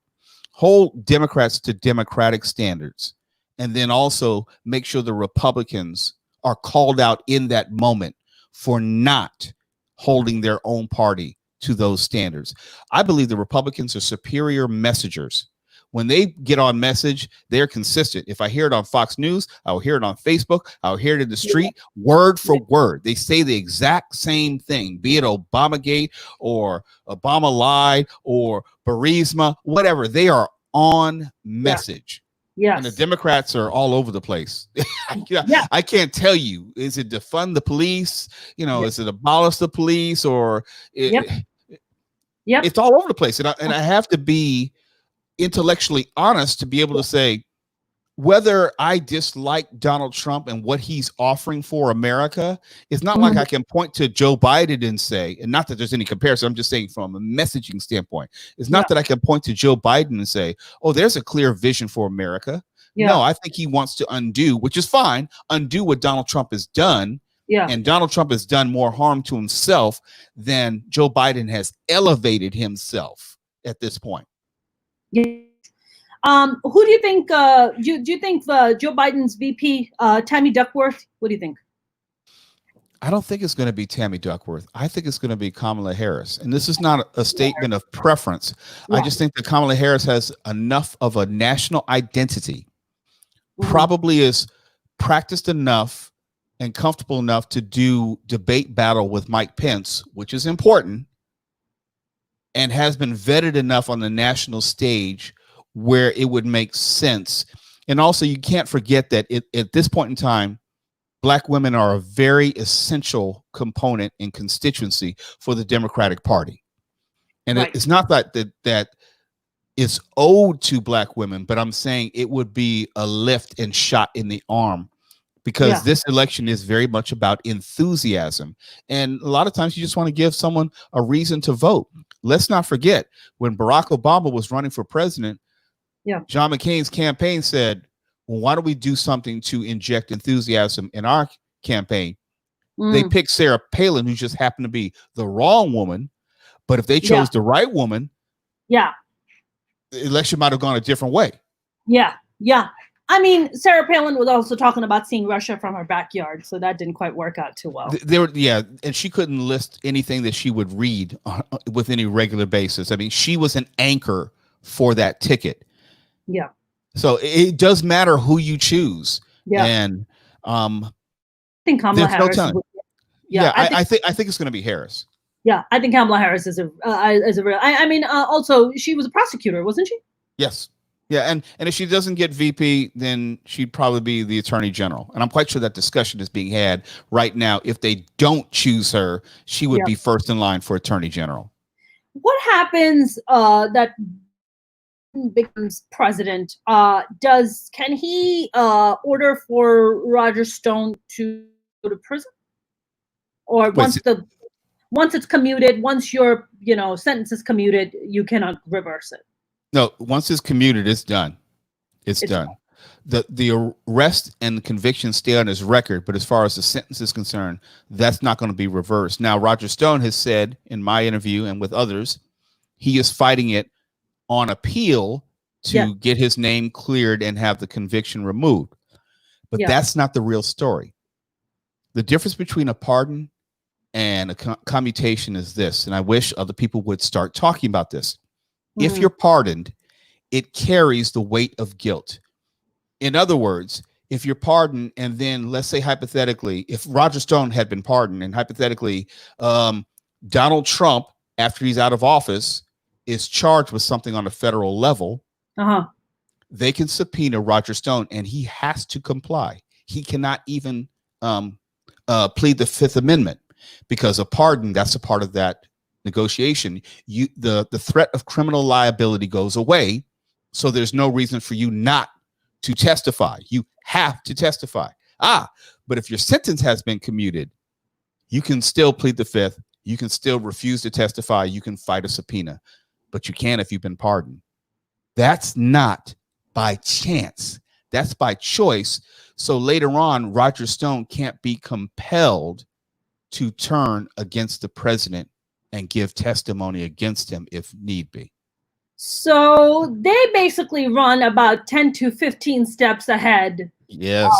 Hold Democrats to Democratic standards, and then also make sure the Republicans are called out in that moment for not holding their own party to those standards. I believe the Republicans are superior messengers. When they get on message, they're consistent. If I hear it on Fox News, I'll hear it on Facebook, I'll hear it in the street, word for word. They say the exact same thing, be it Obamagate or Obama lied or Burisma, whatever. They are on message. Yes. And the Democrats are all over the place. I can't tell you, is it defund the police? Is it abolish the police, or it's all over the place. And I have to be intellectually honest to be able to say whether I dislike Donald Trump and what he's offering for America. It's not like I can point to Joe Biden and say, and not that there's any comparison, I'm just saying from a messaging standpoint, it's not that I can point to Joe Biden and say, oh, there's a clear vision for America. No, I think he wants to undo, which is fine, undo what Donald Trump has done. And Donald Trump has done more harm to himself than Joe Biden has elevated himself at this point. Who do you think? Do you think Joe Biden's VP, Tammy Duckworth? What do you think? I don't think it's going to be Tammy Duckworth. I think it's going to be Kamala Harris. And this is not a statement of preference. I just think that Kamala Harris has enough of a national identity, probably is practiced enough and comfortable enough to do debate battle with Mike Pence, which is important, and has been vetted enough on the national stage where it would make sense. And also, you can't forget that at this point in time, Black women are a very essential component and constituency for the Democratic Party. And it's not that it's owed to Black women, but I'm saying it would be a lift and shot in the arm, because this election is very much about enthusiasm. And a lot of times you just want to give someone a reason to vote. Let's not forget, when Barack Obama was running for president, John McCain's campaign said, well, why don't we do something to inject enthusiasm in our campaign? They picked Sarah Palin, who just happened to be the wrong woman. But if they chose the right woman, the election might have gone a different way. I mean, Sarah Palin was also talking about seeing Russia from her backyard, so that didn't quite work out too well. And she couldn't list anything that she would read with any regular basis. I mean, she was an anchor for that ticket. So it does matter who you choose. And I think Kamala Harris. I think it's going to be Harris. I think Kamala Harris is a real. I mean, also she was a prosecutor, wasn't she? Yes. And if she doesn't get VP, then she'd probably be the attorney general. And I'm quite sure that discussion is being had right now. If they don't choose her, she would be first in line for attorney general. What happens that becomes president? Can he order for Roger Stone to go to prison? Or once it's commuted, once your sentence is commuted, you cannot reverse it? No, once it's commuted, it's done. It's done. The arrest and conviction stay on his record, but as far as the sentence is concerned, that's not going to be reversed. Now, Roger Stone has said in my interview and with others, he is fighting it on appeal to get his name cleared and have the conviction removed. But that's not the real story. The difference between a pardon and a commutation is this, and I wish other people would start talking about this. If you're pardoned, it carries the weight of guilt. In other words, if you're pardoned, and then let's say hypothetically, if Roger Stone had been pardoned, and hypothetically Donald Trump, after he's out of office, is charged with something on a federal level, they can subpoena Roger Stone, and he has to comply. He cannot even plead the Fifth Amendment, because a pardon, that's a part of that negotiation. The threat of criminal liability goes away, so there's no reason for you not to testify. You have to testify. But if your sentence has been commuted, You can still plead the fifth. You can still refuse to testify. You can fight a subpoena, but you can't if you've been pardoned. That's not by chance. That's by choice. So later on, Roger Stone can't be compelled to turn against the president and give testimony against him if need be. So they basically run about 10 to 15 steps ahead. Yes.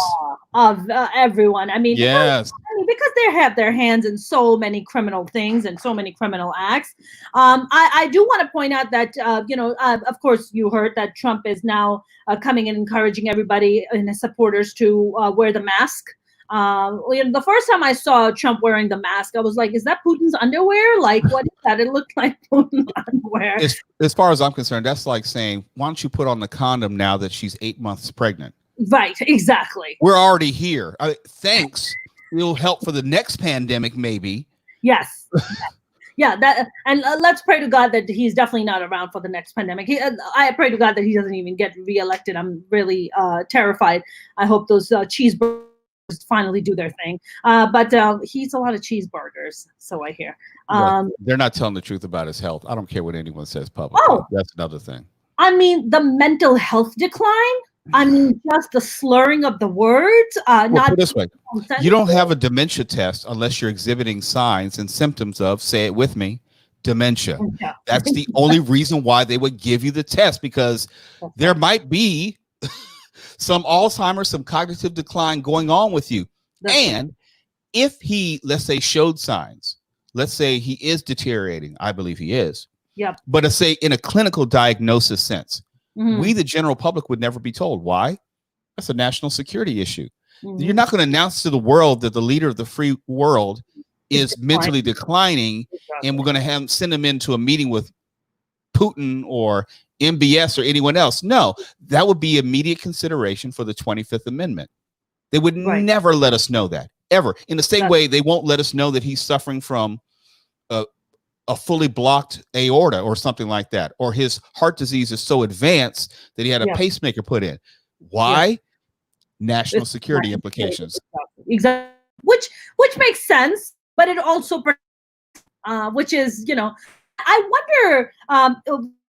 Of everyone. I mean, yes. Because they have their hands in so many criminal things and so many criminal acts. I do want to point out that, of course, you heard that Trump is now coming and encouraging everybody and his supporters to wear the mask. The first time I saw Trump wearing the mask, I was like, is that Putin's underwear? Like, what is that? It looked like Putin's underwear. As far as I'm concerned, that's like saying, why don't you put on the condom now that she's 8 months pregnant? Right, exactly. We're already here. Thanks. It'll help for the next pandemic, maybe. Yes. Yeah, that, and let's pray to God that he's definitely not around for the next pandemic. I pray to God that he doesn't even get reelected. I'm really terrified. I hope those cheeseburgers finally do their thing. But he eats a lot of cheeseburgers, so I hear. They're not telling the truth about his health. I don't care what anyone says publicly. Oh, that's another thing. I mean, the mental health decline. I mean, just the slurring of the words. Not put it this way. You don't have a dementia test unless you're exhibiting signs and symptoms of, say it with me, dementia. That's the only reason why they would give you the test, because there might be some Alzheimer's, some cognitive decline going on with you. And if he, let's say, showed signs, let's say he is deteriorating. I believe he is. Yep. But to say in a clinical diagnosis sense, we, the general public, would never be told. Why? That's a national security issue. You're not going to announce to the world that the leader of the free world is mentally declining, and we're going to send him into a meeting with Putin or MBS or anyone else. No, that would be immediate consideration for the 25th Amendment. They would never let us know that, ever. In the same way, they won't let us know that he's suffering from a fully blocked aorta or something like that, or his heart disease is so advanced that he had a pacemaker put in. Why? National security implications. Exactly. Which makes sense, but it also, which is, I wonder.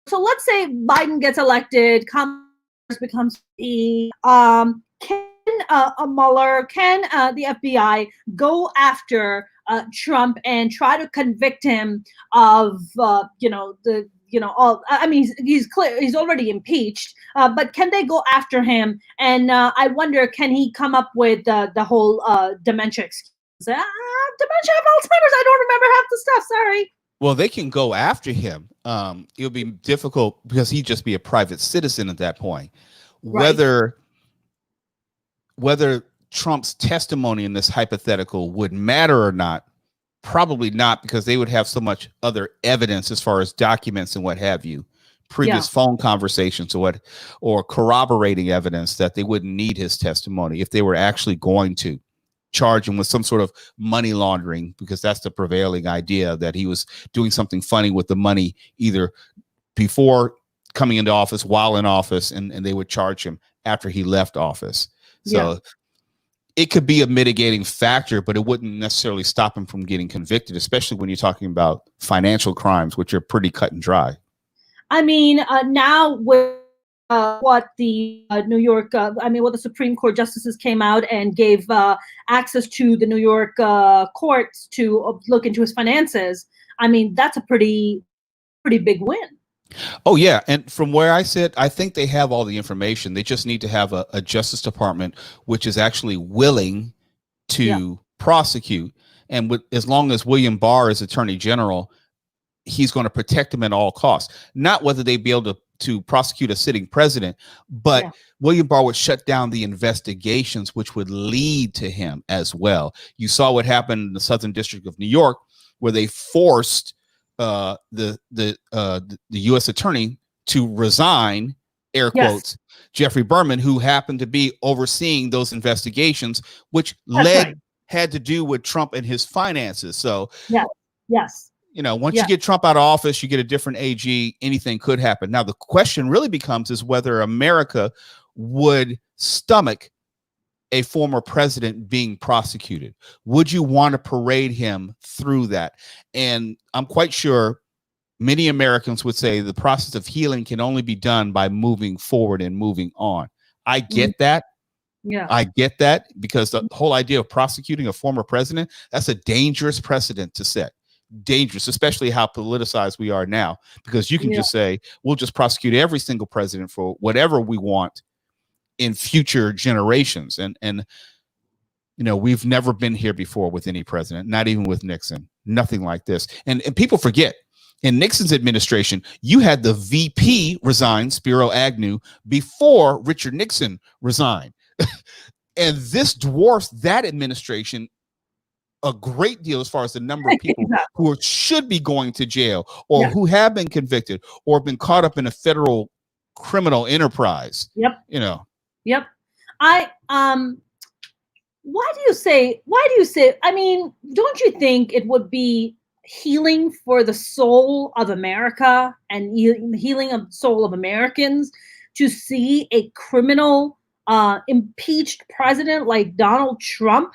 So let's say Biden gets elected, Kamala becomes can Mueller, can the FBI go after Trump and try to convict him of all, I mean, he's clear, he's already impeached, but can they go after him? And I wonder, can he come up with the whole dementia excuse? Dementia, Alzheimer's, I don't remember half the stuff, sorry. Well, they can go after him. It'll be difficult because he'd just be a private citizen at that point. Whether Trump's testimony in this hypothetical would matter or not, probably not, because they would have so much other evidence as far as documents and what have you, previous phone conversations or corroborating evidence, that they wouldn't need his testimony if they were actually going to charge him with some sort of money laundering, because that's the prevailing idea, that he was doing something funny with the money either before coming into office, while in office, and they would charge him after he left office. So it could be a mitigating factor, but it wouldn't necessarily stop him from getting convicted, especially when you're talking about financial crimes, which are pretty cut and dry. I mean, now with what the New York, what the Supreme Court justices came out and gave access to the New York courts to look into his finances. I mean, that's a pretty big win. Oh, yeah. And from where I sit, I think they have all the information. They just need to have a Justice Department which is actually willing to prosecute. And as long as William Barr is Attorney General, he's going to protect him at all costs. Not whether they'd be able to prosecute a sitting president, but William Barr would shut down the investigations, which would lead to him as well. You saw what happened in the Southern District of New York, where they forced the U.S. attorney to resign, air quotes, Jeffrey Berman, who happened to be overseeing those investigations, which had to do with Trump and his finances. So once you get Trump out of office, you get a different AG, anything could happen. Now, the question really becomes is whether America would stomach a former president being prosecuted? Would you want to parade him through that? And I'm quite sure many Americans would say the process of healing can only be done by moving forward and moving on. I get that. Yeah. I get that, because the whole idea of prosecuting a former president, that's a dangerous precedent to set. Dangerous, especially how politicized we are now, because you can just say, we'll just prosecute every single president for whatever we want in future generations. And we've never been here before with any president, not even with Nixon, nothing like this. And people forget, in Nixon's administration, you had the VP resign, Spiro Agnew, before Richard Nixon resigned. And this dwarfs that administration a great deal as far as the number of people who should be going to jail, or who have been convicted or been caught up in a federal criminal enterprise. Yep. Yep. Why do you say, I mean, don't you think it would be healing for the soul of America and healing of the soul of Americans to see a criminal impeached president like Donald Trump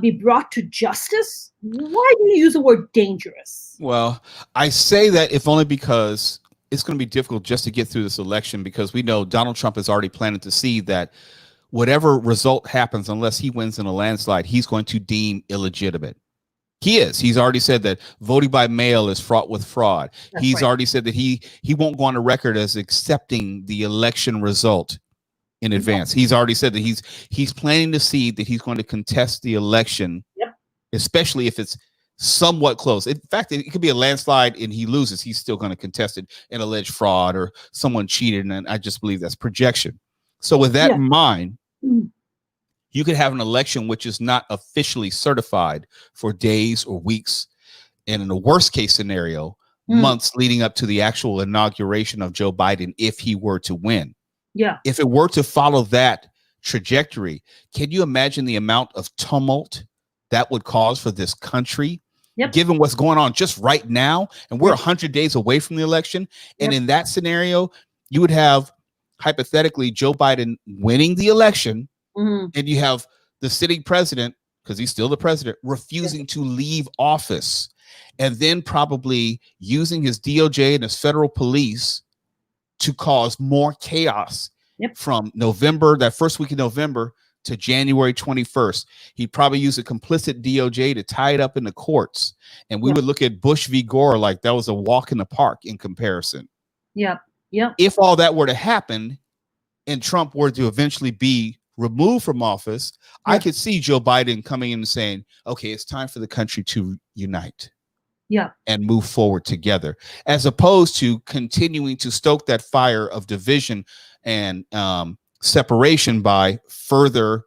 be brought to justice? Why do you use the word dangerous? Well, I say that if only because it's going to be difficult just to get through this election, because we know Donald Trump has already planted to see that whatever result happens, unless he wins in a landslide, he's going to deem illegitimate. He's already said that voting by mail is fraught with fraud. He's already said that he won't go on a record as accepting the election result in advance. He's already said that he's planning to see that he's going to contest the election, especially if it's somewhat close. In fact, it could be a landslide and he loses. He's still going to contest it and allege fraud or someone cheated. And I just believe that's projection. So with that in mind, you could have an election which is not officially certified for days or weeks, and in the worst case scenario, months leading up to the actual inauguration of Joe Biden, if he were to win. Yeah. If it were to follow that trajectory, can you imagine the amount of tumult that would cause for this country, given what's going on just right now? And we're 100 days away from the election. And in that scenario, you would have hypothetically Joe Biden winning the election, and you have the sitting president, because he's still the president, refusing to leave office, and then probably using his DOJ and his federal police to cause more chaos from November, that first week of November, to January 21st. He'd probably use a complicit DOJ to tie it up in the courts. And we would look at Bush v. Gore like that was a walk in the park in comparison. If all that were to happen and Trump were to eventually be removed from office, I could see Joe Biden coming in and saying, okay, it's time for the country to unite. And move forward together, as opposed to continuing to stoke that fire of division and separation by further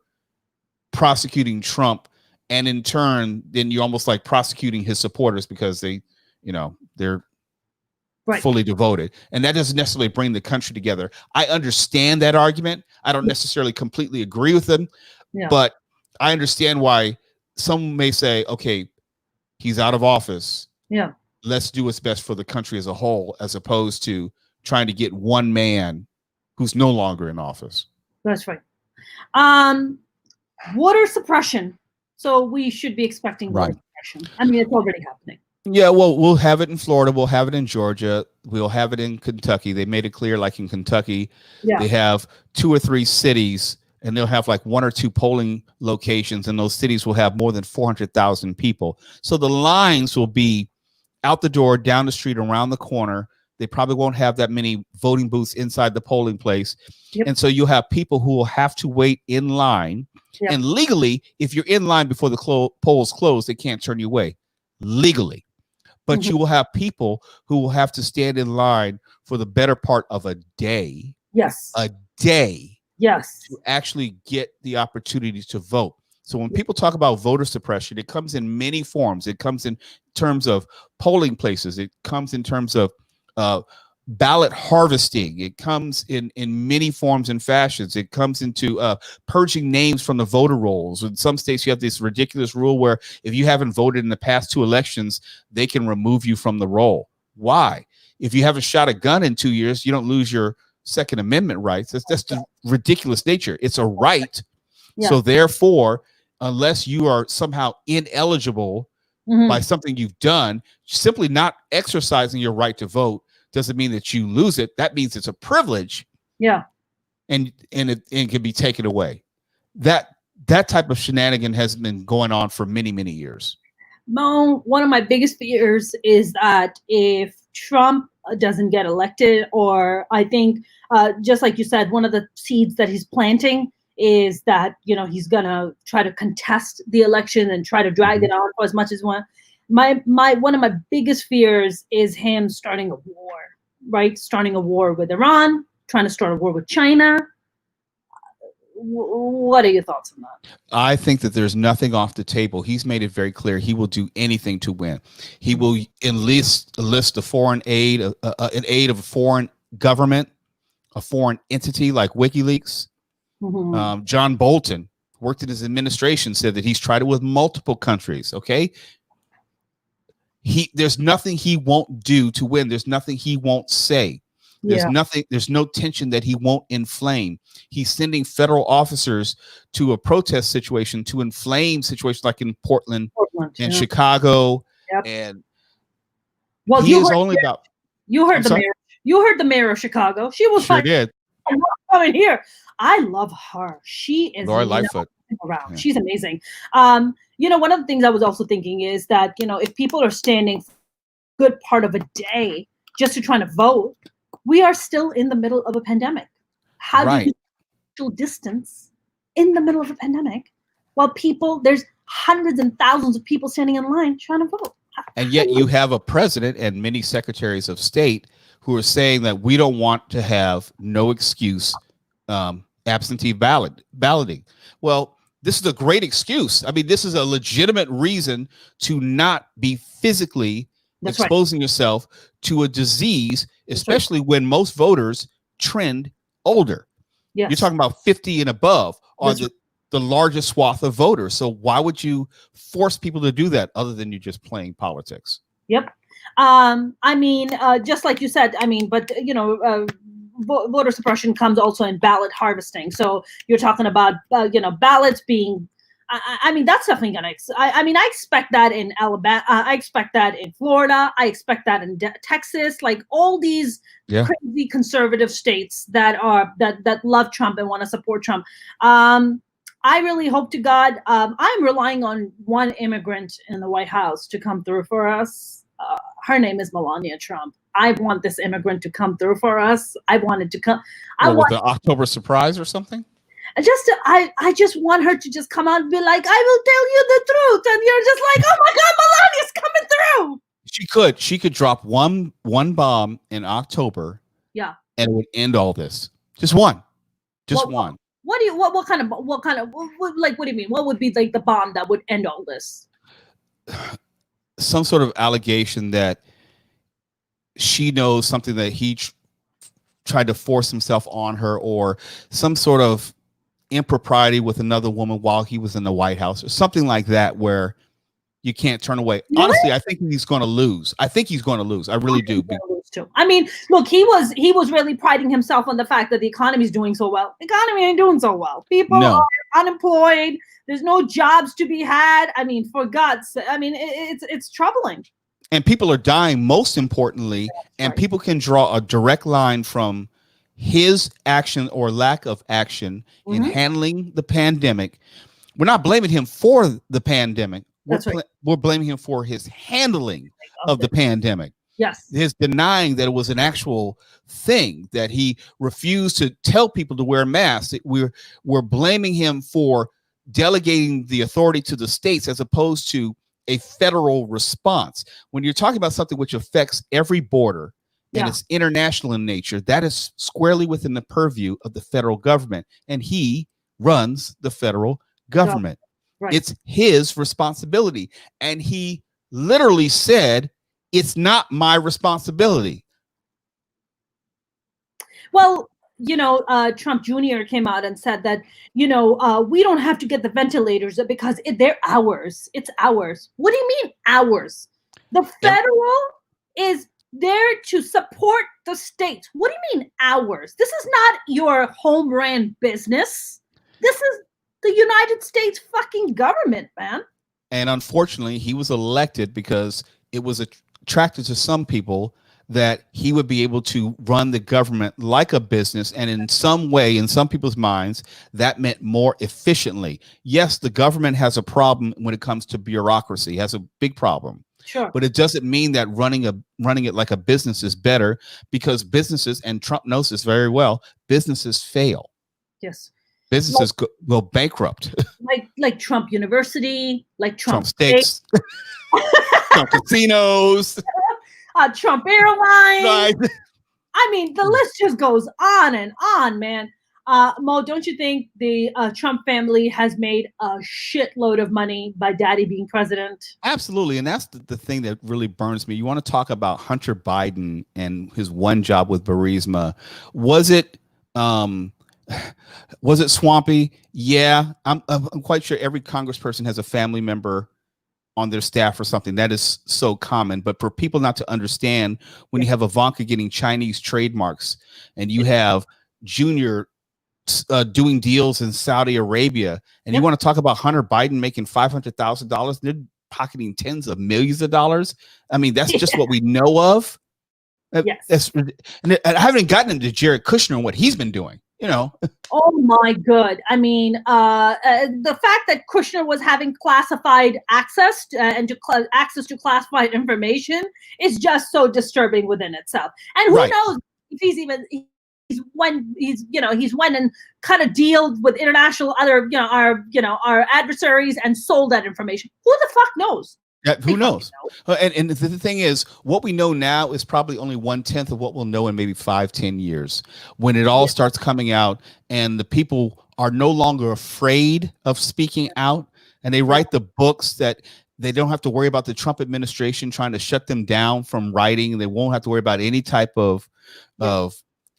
prosecuting Trump. And in turn, then you're almost like prosecuting his supporters because they're fully devoted. And that doesn't necessarily bring the country together. I understand that argument. I don't necessarily completely agree with them, but I understand why some may say, okay, he's out of office. Let's do what's best for the country as a whole, as opposed to trying to get one man who's no longer in office. That's right. Voter suppression. So we should be expecting voter suppression. I mean, it's already happening. Yeah, well, we'll have it in Florida. We'll have it in Georgia. We'll have it in Kentucky. They made it clear, like in Kentucky, they have 2 or 3 cities, and they'll have like 1 or 2 polling locations, and those cities will have more than 400,000 people. So the lines will be out the door, down the street, around the corner. They probably won't have that many voting booths inside the polling place. And so you'll have people who will have to wait in line. And legally, if you're in line before the polls close, they can't turn you away legally. But you will have people who will have to stand in line for the better part of a day. A day. To actually get the opportunity to vote. So when people talk about voter suppression, it comes in many forms. It comes in terms of polling places. It comes in terms of ballot harvesting. It comes in many forms and fashions. It comes into purging names from the voter rolls. In some states, you have this ridiculous rule where if you haven't voted in the past 2 elections, they can remove you from the roll. Why? If you haven't shot a gun in 2 years, you don't lose your Second Amendment rights. That's the ridiculous nature. It's a right, Yeah. So therefore, unless you are somehow ineligible by something you've done, simply not exercising your right to vote doesn't mean that you lose it. That means it's a privilege. Yeah. And it can be taken away. That type of shenanigan has been going on for many, many years. Mo, one of my biggest fears is that if Trump doesn't get elected, or I think, just like you said, one of the seeds that he's planting is that, he's gonna try to contest the election and try to drag it on for as much as one. One of my biggest fears is him starting a war, right? Starting a war with Iran, trying to start a war with China. What are your thoughts on that? I think that there's nothing off the table. He's made it very clear he will do anything to win. He will enlist the foreign aid, an aid of a foreign government, a foreign entity like WikiLeaks. John Bolton worked in his administration, said that he's tried it with multiple countries. Okay. There's nothing he won't do to win. There's nothing he won't say. There's no tension that he won't inflame. He's sending federal officers to a protest situation to inflame situations like in Portland and Chicago. And you heard the mayor of Chicago. She was like, did. I'm not coming here. I love her. She is Lori Lightfoot. Around. Yeah. She's amazing. One of the things I was also thinking is that, if people are standing a good part of a day just to try to vote, we are still in the middle of a pandemic. How do you social distance in the middle of a pandemic while there's hundreds and thousands of people standing in line trying to vote? And yet you have a president and many secretaries of state who are saying that we don't want to have no excuse absentee balloting. Well, this is a great excuse. I mean, this is a legitimate reason to not be physically exposing yourself to a disease, especially when most voters trend older. Yes. You're talking about 50 and above are the largest swath of voters. So why would you force people to do that other than you just playing politics? Yep. Just like you said, but voter suppression comes also in ballot harvesting. So you're talking about, ballots being, that's definitely going to, I expect that in Alabama. I expect that in Florida. I expect that in Texas, like all these crazy conservative states that love Trump and want to support Trump. I really hope to God, I'm relying on one immigrant in the White House to come through for us. Her name is Melania Trump. I want this immigrant to come through for us. I wanted to come. With the October surprise or something? I just want her to just come out and be like, I will tell you the truth. And you're just like, oh my God, Melania's coming through. She could drop one bomb in October. Yeah. And it would end all this. Just one. One. What do you mean? What would be like the bomb that would end all this? Some sort of allegation that she knows something that he tried to force himself on her, or some sort of impropriety with another woman while he was in the White House, or something like that, where you can't turn away. Really? Honestly, I think he's going to lose. I really do. I mean, look, he was really priding himself on the fact that the economy is doing so well. The economy ain't doing so well. People are unemployed. There's no jobs to be had. I mean, for God's sake, it's troubling. And people are dying, most importantly, people can draw a direct line from his action or lack of action in handling the pandemic. We're not blaming him for the pandemic. We're blaming him for his handling of the pandemic. Yes. His denying that it was an actual thing, that he refused to tell people to wear masks. We're blaming him for delegating the authority to the states as opposed to a federal response. When you're talking about something which affects every border and it's international in nature, that is squarely within the purview of the federal government, and he runs the federal government. Right. It's his responsibility, and he literally said, "It's not my responsibility." Well, Trump Jr. came out and said that, we don't have to get the ventilators because they're ours. It's ours. What do you mean ours? The federal is there to support the states. What do you mean ours? This is not your home ran business. This is the United States fucking government, man. And unfortunately, he was elected because it was attracted to some people that he would be able to run the government like a business. And in some way, in some people's minds, that meant more efficiently. Yes, the government has a problem when it comes to bureaucracy, has a big problem. Sure. But it doesn't mean that running it like a business is better, because businesses, and Trump knows this very well, businesses fail. Yes. Businesses will bankrupt. Like Trump University, like Trump Steaks, Trump casinos. Trump Airlines. Right. I mean, the list just goes on and on, man. Mo, don't you think the Trump family has made a shitload of money by daddy being president? Absolutely. And that's the thing that really burns me. You want to talk about Hunter Biden and his one job with Burisma. Was it swampy? Yeah. I'm quite sure every congressperson has a family member on their staff or something. That is so common. But for people not to understand, when you have Ivanka getting Chinese trademarks and you have Junior doing deals in Saudi Arabia, and you want to talk about Hunter Biden making $500,000, they're pocketing tens of millions of dollars. I mean, that's just what we know of. Yes. And I haven't gotten into Jared Kushner and what he's been doing. Oh my God. I mean, the fact that Kushner was having classified access access to classified information is just so disturbing within itself. And who knows if he's went and cut a deal with international other, our adversaries and sold that information. Who the fuck knows? Who knows? And the thing is, what we know now is probably only 1/10 of what we'll know in maybe 5-10 years, when it all starts coming out and the people are no longer afraid of speaking out, and they write the books that they don't have to worry about the Trump administration trying to shut them down from writing. They won't have to worry about any type of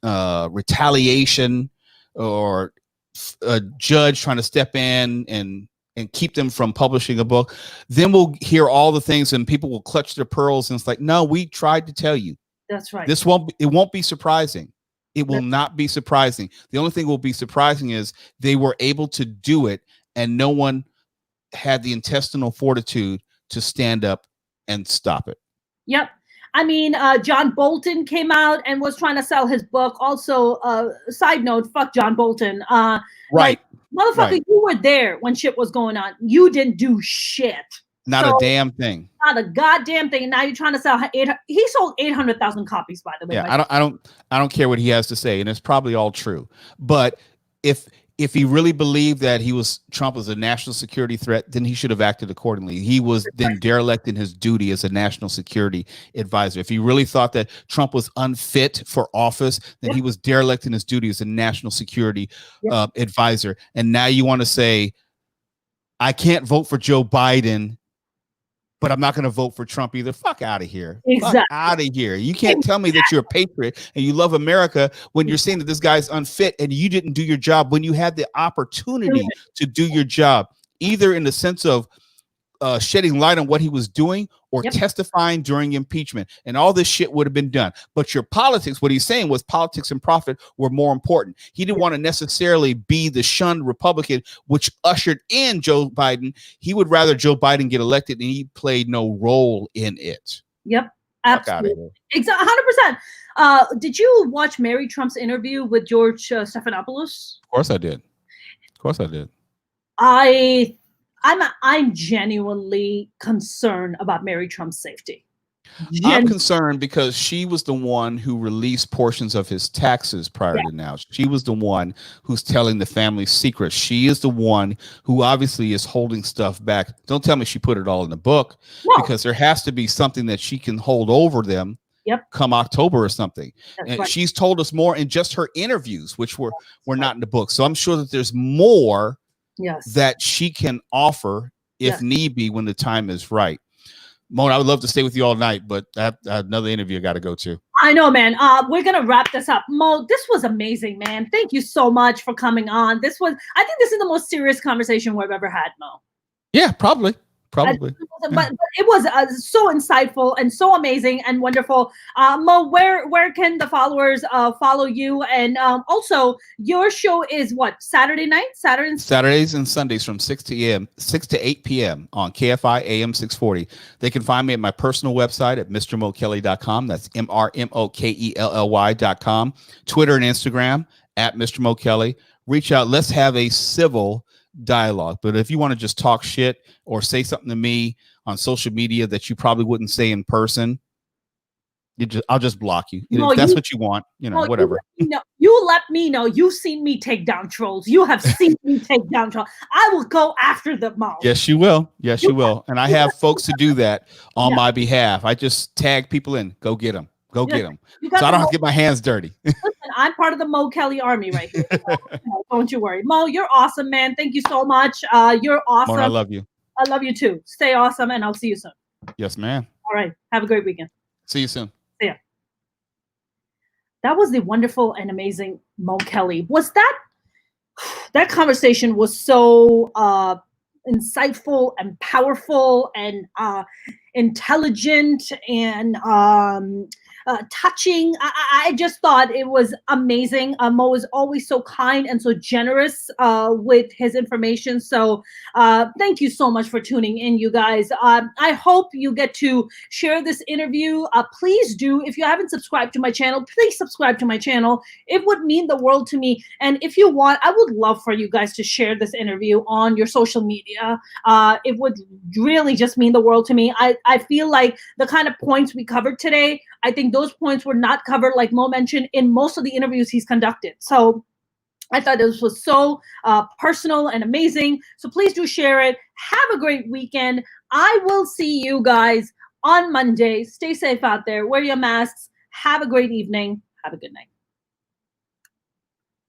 retaliation or a judge trying to step in and keep them from publishing a book. Then we'll hear all the things and people will clutch their pearls. And it's like, no, we tried to tell you. That's right. It won't be surprising. It will not be surprising. The only thing will be surprising is they were able to do it and no one had the intestinal fortitude to stand up and stop it. Yep. I mean, John Bolton came out and was trying to sell his book. Also, side note, fuck John Bolton. Right. Motherfucker, you were there when shit was going on. You didn't do shit. Not a damn thing. Not a goddamn thing. And now you're trying to sell he sold 800,000 copies, by the way. Yeah, I don't care what he has to say, and it's probably all true. But if he really believed that Trump was a national security threat, then he should have acted accordingly. He was then derelict in his duty as a national security advisor. If he really thought that Trump was unfit for office, then he was derelict in his duty as a national security advisor. And now you want to say, I can't vote for Joe Biden, but I'm not going to vote for Trump either. Fuck out of here. Exactly. Fuck out of here. You can't tell me that you're a patriot and you love America when you're saying that this guy's unfit and you didn't do your job when you had the opportunity to do your job, either in the sense of shedding light on what he was doing or testifying during impeachment, and all this shit would have been done. But your politics, what he's saying was politics and profit were more important. He didn't want to necessarily be the shunned Republican, which ushered in Joe Biden. He would rather Joe Biden get elected, and he played no role in it. Yep, absolutely. Exactly, 100%. Did you watch Mary Trump's interview with George Stephanopoulos? Of course I did. Of course I did. I'm genuinely concerned about Mary Trump's safety. I'm concerned because she was the one who released portions of his taxes prior to now. She was the one who's telling the family secrets. She is the one who obviously is holding stuff back. Don't tell me she put it all in the book, because there has to be something that she can hold over them come October or something. And she's told us more in just her interviews, which were not in the book. So I'm sure that there's more that she can offer if need be when the time is right. Mona, I would love to stay with you all night, but I have another interview I got to go to. I know, man. We're going to wrap this up. Mo, this was amazing, man. Thank you so much for coming on. I think this is the most serious conversation we've ever had, Mo. Yeah, probably. Probably. But it was so insightful and so amazing and wonderful. Mo, where can the followers follow you? And also, your show is what, Saturday night? Saturdays and Sundays from 6 to 8 p.m. on KFI AM 640. They can find me at my personal website at mrmokelly.com. That's MrMokelly.com. Twitter and Instagram at Mr. Mo Kelly. Reach out. Let's have a civil dialogue. But if you want to just talk shit or say something to me on social media that you probably wouldn't say in person, I'll just block you. If that's what you want, whatever. You let me know. You've seen me take down trolls. You have seen me take down trolls. I will go after them, Mo. Yes, you will. Yes, you will. And I have folks to do that on my behalf. I just tag people in. Go get them. Go get them. So I don't have to get my hands dirty. Listen, I'm part of the Mo Kelly army right here. Don't you worry. Mo, you're awesome, man. Thank you so much. You're awesome. More, I love you. I love you too. Stay awesome, and I'll see you soon. Yes, ma'am. All right. Have a great weekend. See you soon. See ya. That was the wonderful and amazing Mo Kelly. That conversation was so insightful and powerful and intelligent and touching. I just thought it was amazing. Mo is always so kind and so generous with his information. So thank you so much for tuning in, you guys. I hope you get to share this interview. Please do. If you haven't subscribed to my channel, please subscribe to my channel. It would mean the world to me. And if you want, I would love for you guys to share this interview on your social media. It would really just mean the world to me. I feel like the kind of points we covered today, I think those points were not covered, like Mo mentioned, in most of the interviews he's conducted. So I thought this was so personal and amazing. So please do share it. Have a great weekend. I will see you guys on Monday. Stay safe out there. Wear your masks. Have a great evening. Have a good night.